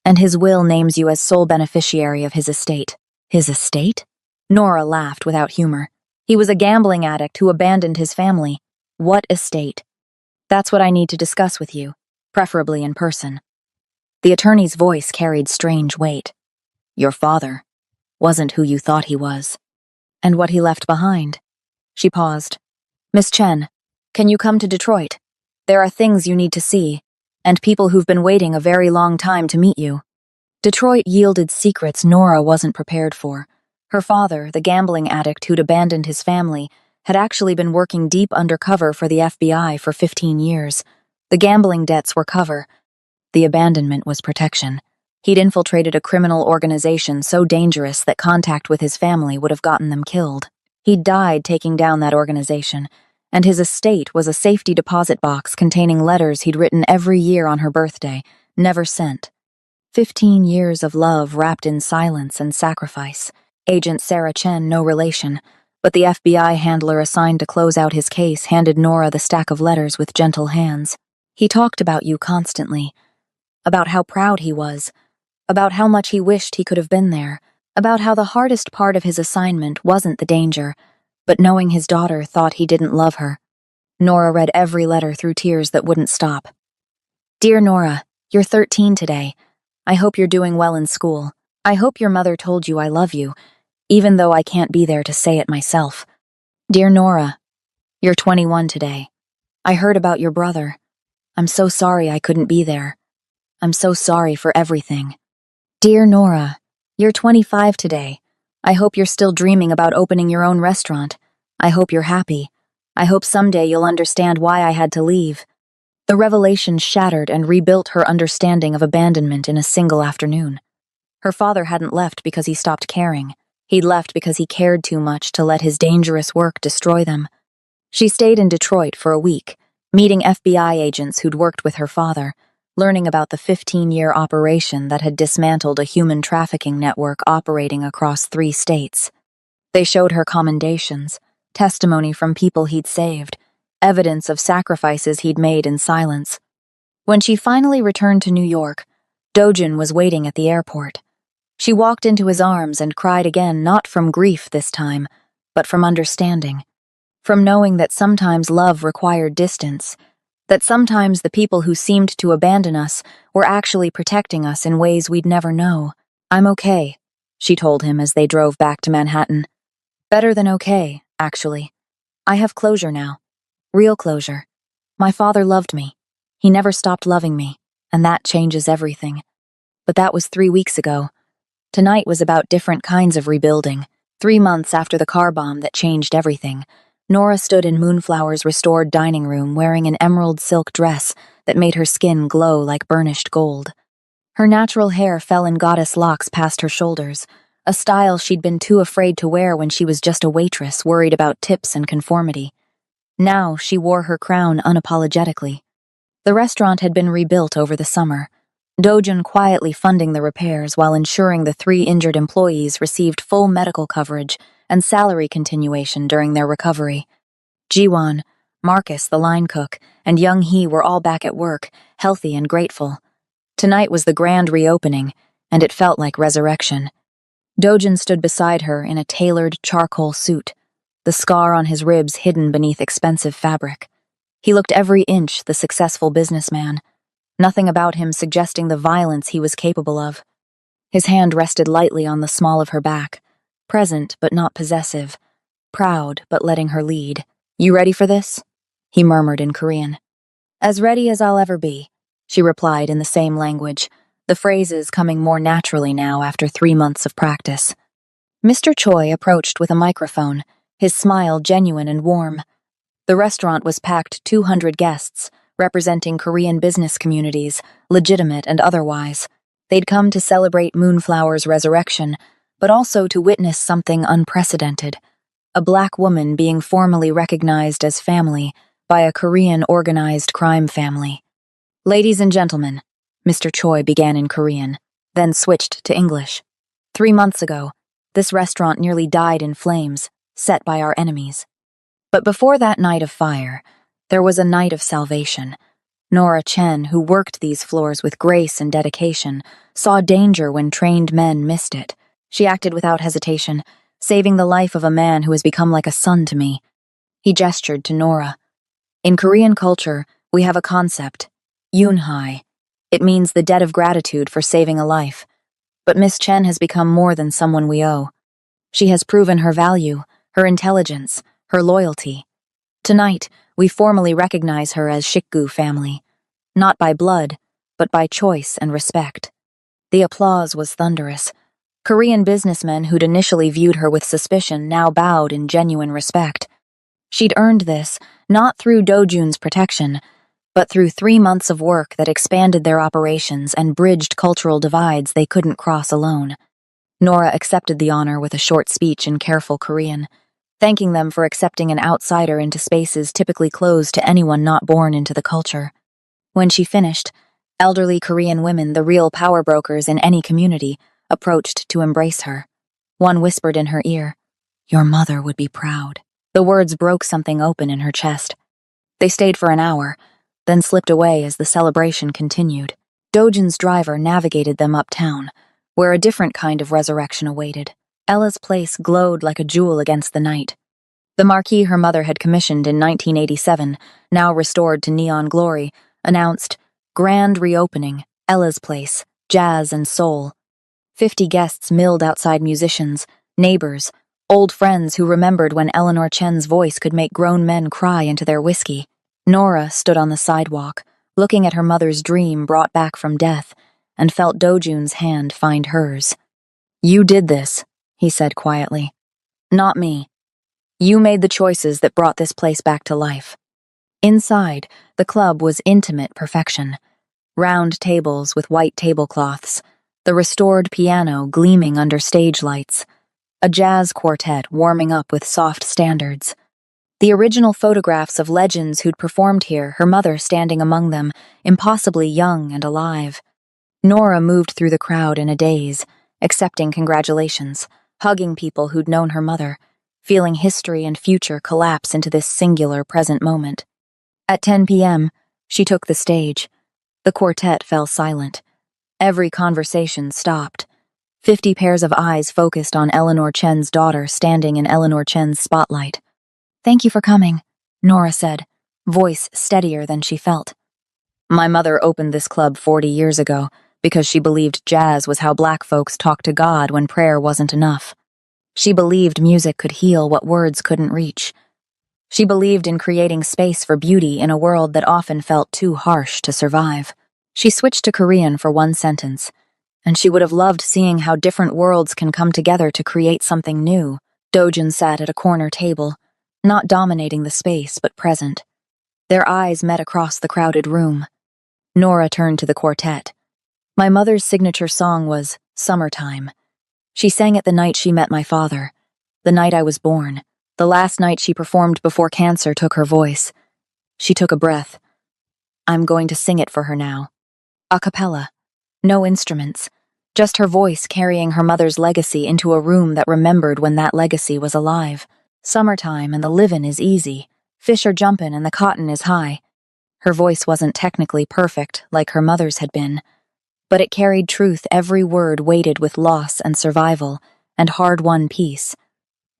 and his will names you as sole beneficiary of his estate. His estate? Nora laughed without humor. He was a gambling addict who abandoned his family. What estate? That's what I need to discuss with you, preferably in person. The attorney's voice carried strange weight. Your father wasn't who you thought he was. And what he left behind. She paused. Miss Chen, can you come to Detroit? There are things you need to see, and people who've been waiting a very long time to meet you. Detroit yielded secrets Nora wasn't prepared for. Her father, the gambling addict who'd abandoned his family, had actually been working deep undercover for the FBI for 15 years. The gambling debts were cover. The abandonment was protection. He'd infiltrated a criminal organization so dangerous that contact with his family would have gotten them killed. He'd died taking down that organization, and his estate was a safety deposit box containing letters he'd written every year on her birthday, never sent. 15 years of love wrapped in silence and sacrifice. Agent Sarah Chen, no relation, but the FBI handler assigned to close out his case handed Nora the stack of letters with gentle hands. He talked about you constantly, about how proud he was, about how much he wished he could have been there, about how the hardest part of his assignment wasn't the danger, but knowing his daughter thought he didn't love her. Nora read every letter through tears that wouldn't stop. Dear Nora, you're 13 today. I hope you're doing well in school. I hope your mother told you I love you, even though I can't be there to say it myself. Dear Nora, you're 21 today. I heard about your brother. I'm so sorry I couldn't be there. I'm so sorry for everything. Dear Nora, you're 25 today. I hope you're still dreaming about opening your own restaurant. I hope you're happy. I hope someday you'll understand why I had to leave. The revelation shattered and rebuilt her understanding of abandonment in a single afternoon. Her father hadn't left because he stopped caring. He'd left because he cared too much to let his dangerous work destroy them. She stayed in Detroit for a week, meeting FBI agents who'd worked with her father, learning about the 15-year operation that had dismantled a human trafficking network operating across 3 states. They showed her commendations, testimony from people he'd saved, evidence of sacrifices he'd made in silence. When she finally returned to New York, Dojin was waiting at the airport. She walked into his arms and cried again, not from grief this time, but from understanding. From knowing that sometimes love required distance, that sometimes the people who seemed to abandon us were actually protecting us in ways we'd never know. I'm okay, she told him as they drove back to Manhattan. Better than okay, actually. I have closure now. Real closure. My father loved me. He never stopped loving me, and that changes everything. But that was 3 weeks ago. Tonight was about different kinds of rebuilding. 3 months after the car bomb that changed everything, Nora stood in Moonflower's restored dining room wearing an emerald silk dress that made her skin glow like burnished gold. Her natural hair fell in goddess locks past her shoulders, a style she'd been too afraid to wear when she was just a waitress worried about tips and conformity. Now she wore her crown unapologetically. The restaurant had been rebuilt over the summer, Dojun quietly funding the repairs while ensuring the 3 injured employees received full medical coverage and salary continuation during their recovery. Jiwon, Marcus, the line cook, and Young Hee were all back at work, healthy and grateful. Tonight was the grand reopening, and it felt like resurrection. Dojun stood beside her in a tailored charcoal suit, the scar on his ribs hidden beneath expensive fabric. He looked every inch the successful businessman, nothing about him suggesting the violence he was capable of. His hand rested lightly on the small of her back, present but not possessive, proud but letting her lead. "You ready for this?" he murmured in Korean. "As ready as I'll ever be," she replied in the same language, the phrases coming more naturally now after 3 months of practice. Mr. Choi approached with a microphone, his smile genuine and warm. The restaurant was packed 200 guests, representing Korean business communities, legitimate and otherwise. They'd come to celebrate Moonflower's resurrection, but also to witness something unprecedented: a Black woman being formally recognized as family by a Korean organized crime family. "Ladies and gentlemen," Mr. Choi began in Korean, then switched to English. 3 months ago, this restaurant nearly died in flames, set by our enemies. But before that night of fire, there was a night of salvation. Nora Chen, who worked these floors with grace and dedication, saw danger when trained men missed it. She acted without hesitation, saving the life of a man who has become like a son to me. He gestured to Nora. In Korean culture, we have a concept, yunhai. It means the debt of gratitude for saving a life. But Miss Chen has become more than someone we owe. She has proven her value, her intelligence, her loyalty. Tonight, we formally recognize her as Shikgu family, not by blood, but by choice and respect. The applause was thunderous. Korean businessmen who'd initially viewed her with suspicion now bowed in genuine respect. She'd earned this, not through Dojun's protection, but through 3 months of work that expanded their operations and bridged cultural divides they couldn't cross alone. Nora accepted the honor with a short speech in careful Korean, thanking them for accepting an outsider into spaces typically closed to anyone not born into the culture. When she finished, elderly Korean women, the real power brokers in any community, approached to embrace her. One whispered in her ear, "Your mother would be proud." The words broke something open in her chest. They stayed for an hour, then slipped away as the celebration continued. Dojun's driver navigated them uptown, where a different kind of resurrection awaited. Ella's place glowed like a jewel against the night. The marquee her mother had commissioned in 1987, now restored to neon glory, announced, "Grand reopening, Ella's place, jazz and soul." 50 guests milled outside musicians, neighbors, old friends who remembered when Eleanor Chen's voice could make grown men cry into their whiskey. Nora stood on the sidewalk, looking at her mother's dream brought back from death, and felt Dojun's hand find hers. "You did this," he said quietly. "Not me. You made the choices that brought this place back to life." Inside, the club was intimate perfection. Round tables with white tablecloths, the restored piano gleaming under stage lights, a jazz quartet warming up with soft standards. The original photographs of legends who'd performed here, her mother standing among them, impossibly young and alive. Nora moved through the crowd in a daze, accepting congratulations, hugging people who'd known her mother, feeling history and future collapse into this singular present moment. At 10 p.m., she took the stage. The quartet fell silent. Every conversation stopped. 50 pairs of eyes focused on Eleanor Chen's daughter standing in Eleanor Chen's spotlight. "Thank you for coming," Nora said, voice steadier than she felt. "My mother opened this club 40 years ago because she believed jazz was how Black folks talked to God when prayer wasn't enough." She believed music could heal what words couldn't reach. She believed in creating space for beauty in a world that often felt too harsh to survive. She switched to Korean for one sentence, and she would have loved seeing how different worlds can come together to create something new. Dojin sat at a corner table, not dominating the space but present. Their eyes met across the crowded room. Nora turned to the quartet. My mother's signature song was Summertime. She sang it the night she met my father, the night I was born, the last night she performed before cancer took her voice. She took a breath. I'm going to sing it for her now. A cappella. No instruments. Just her voice carrying her mother's legacy into a room that remembered when that legacy was alive. Summertime and the livin' is easy. Fish are jumpin' and the cotton is high. Her voice wasn't technically perfect like her mother's had been, but it carried truth. Every word weighted with loss and survival and hard-won peace.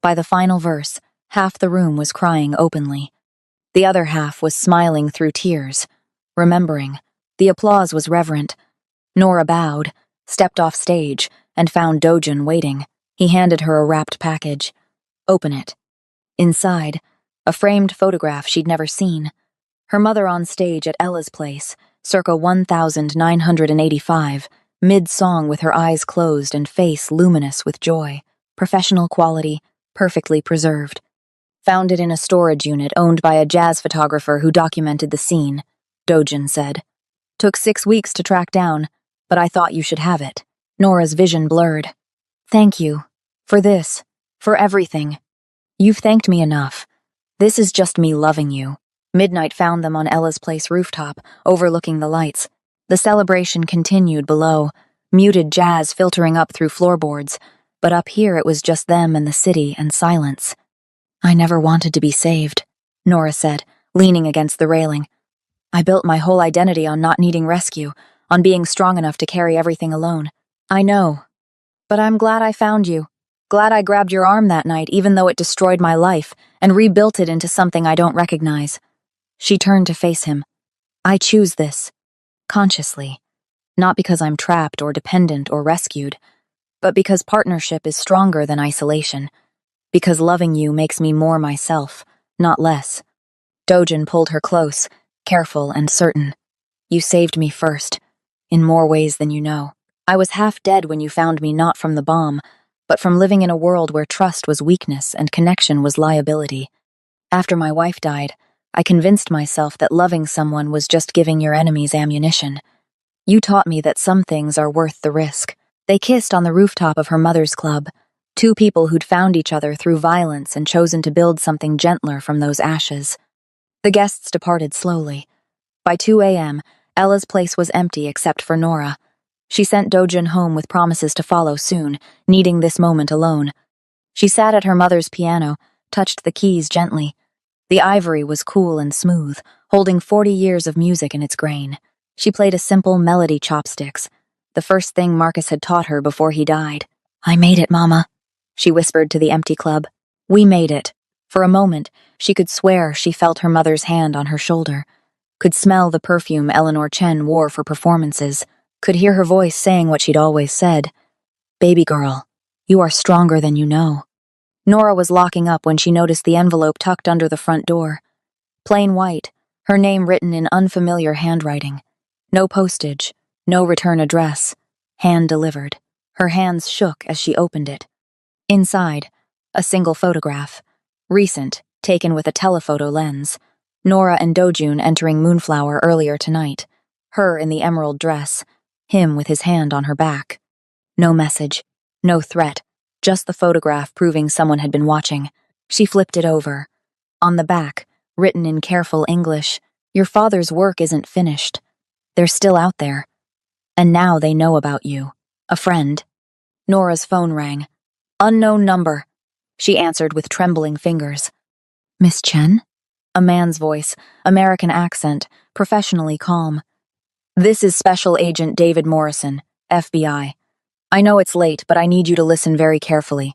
By the final verse, half the room was crying openly. The other half was smiling through tears, remembering. The applause was reverent. Nora bowed, stepped off stage, and found Dojin waiting. He handed her a wrapped package. Open it. Inside, a framed photograph she'd never seen. Her mother on stage at Ella's place, circa 1985, mid-song with her eyes closed and face luminous with joy. Professional quality, perfectly preserved. Found it in a storage unit owned by a jazz photographer who documented the scene, Dojin said. Took 6 weeks to track down, but I thought you should have it. Nora's vision blurred. Thank you. For this. For everything. You've thanked me enough. This is just me loving you. Midnight found them on Ella's place rooftop, overlooking the lights. The celebration continued below, muted jazz filtering up through floorboards, but up here it was just them and the city and silence. I never wanted to be saved, Nora said, leaning against the railing. I built my whole identity on not needing rescue, on being strong enough to carry everything alone. I know. But I'm glad I found you. Glad I grabbed your arm that night, even though it destroyed my life, and rebuilt it into something I don't recognize. She turned to face him. I choose this. Consciously. Not because I'm trapped or dependent or rescued, but because partnership is stronger than isolation. Because loving you makes me more myself, not less. Dojin pulled her close, careful and certain. You saved me first, in more ways than you know. I was half dead when you found me, not from the bomb, but from living in a world where trust was weakness and connection was liability. After my wife died, I convinced myself that loving someone was just giving your enemies ammunition. You taught me that some things are worth the risk. They kissed on the rooftop of her mother's club, two people who'd found each other through violence and chosen to build something gentler from those ashes. The guests departed slowly. By 2 a.m., Ella's place was empty except for Nora. She sent Dojin home with promises to follow soon, needing this moment alone. She sat at her mother's piano, touched the keys gently. The ivory was cool and smooth, holding 40 years of music in its grain. She played a simple melody chopsticks, the first thing Marcus had taught her before he died. I made it, Mama, she whispered to the empty club. We made it. For a moment, she could swear she felt her mother's hand on her shoulder, could smell the perfume Eleanor Chen wore for performances, could hear her voice saying what she'd always said. Baby girl, you are stronger than you know. Nora was locking up when she noticed the envelope tucked under the front door. Plain white, her name written in unfamiliar handwriting. No postage, no return address. Hand-delivered. Her hands shook as she opened it. Inside, a single photograph. Recent, taken with a telephoto lens. Nora and Dojun entering Moonflower earlier tonight. Her in the emerald dress. Him with his hand on her back. No message. No threat. Just the photograph proving someone had been watching. She flipped it over. On the back, written in careful English, your father's work isn't finished. They're still out there. And now they know about you. A friend. Nora's phone rang. Unknown number. She answered with trembling fingers. Miss Chen? A man's voice, American accent, professionally calm. This is Special Agent David Morrison, FBI. I know it's late, but I need you to listen very carefully.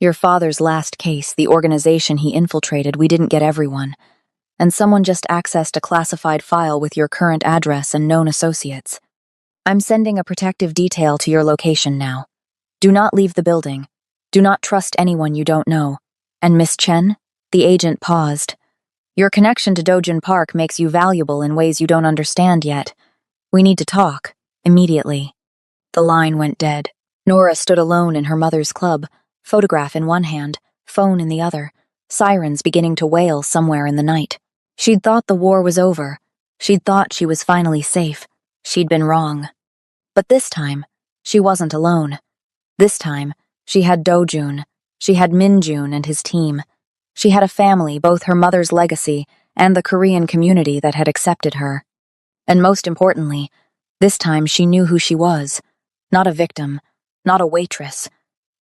Your father's last case, the organization he infiltrated, we didn't get everyone. And someone just accessed a classified file with your current address and known associates. I'm sending a protective detail to your location now. Do not leave the building. Do not trust anyone you don't know. And Miss Chen? The agent paused. Your connection to Dojin Park makes you valuable in ways you don't understand yet. We need to talk. Immediately. The line went dead. Nora stood alone in her mother's club, photograph in one hand, phone in the other, sirens beginning to wail somewhere in the night. She'd thought the war was over. She'd thought she was finally safe. She'd been wrong. But this time, she wasn't alone. This time, she had Dojun. She had Minjun and his team. She had a family, both her mother's legacy and the Korean community that had accepted her. And most importantly, this time she knew who she was. Not a victim, not a waitress,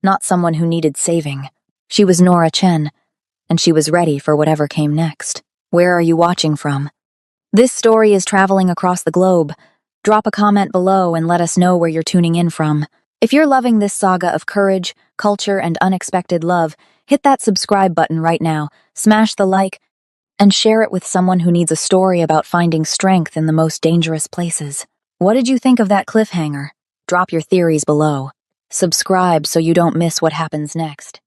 not someone who needed saving. She was Nora Chen, and she was ready for whatever came next. Where are you watching from? This story is traveling across the globe. Drop a comment below and let us know where you're tuning in from. If you're loving this saga of courage, culture, and unexpected love, hit that subscribe button right now, smash the like, and share it with someone who needs a story about finding strength in the most dangerous places. What did you think of that cliffhanger? Drop your theories below. Subscribe so you don't miss what happens next.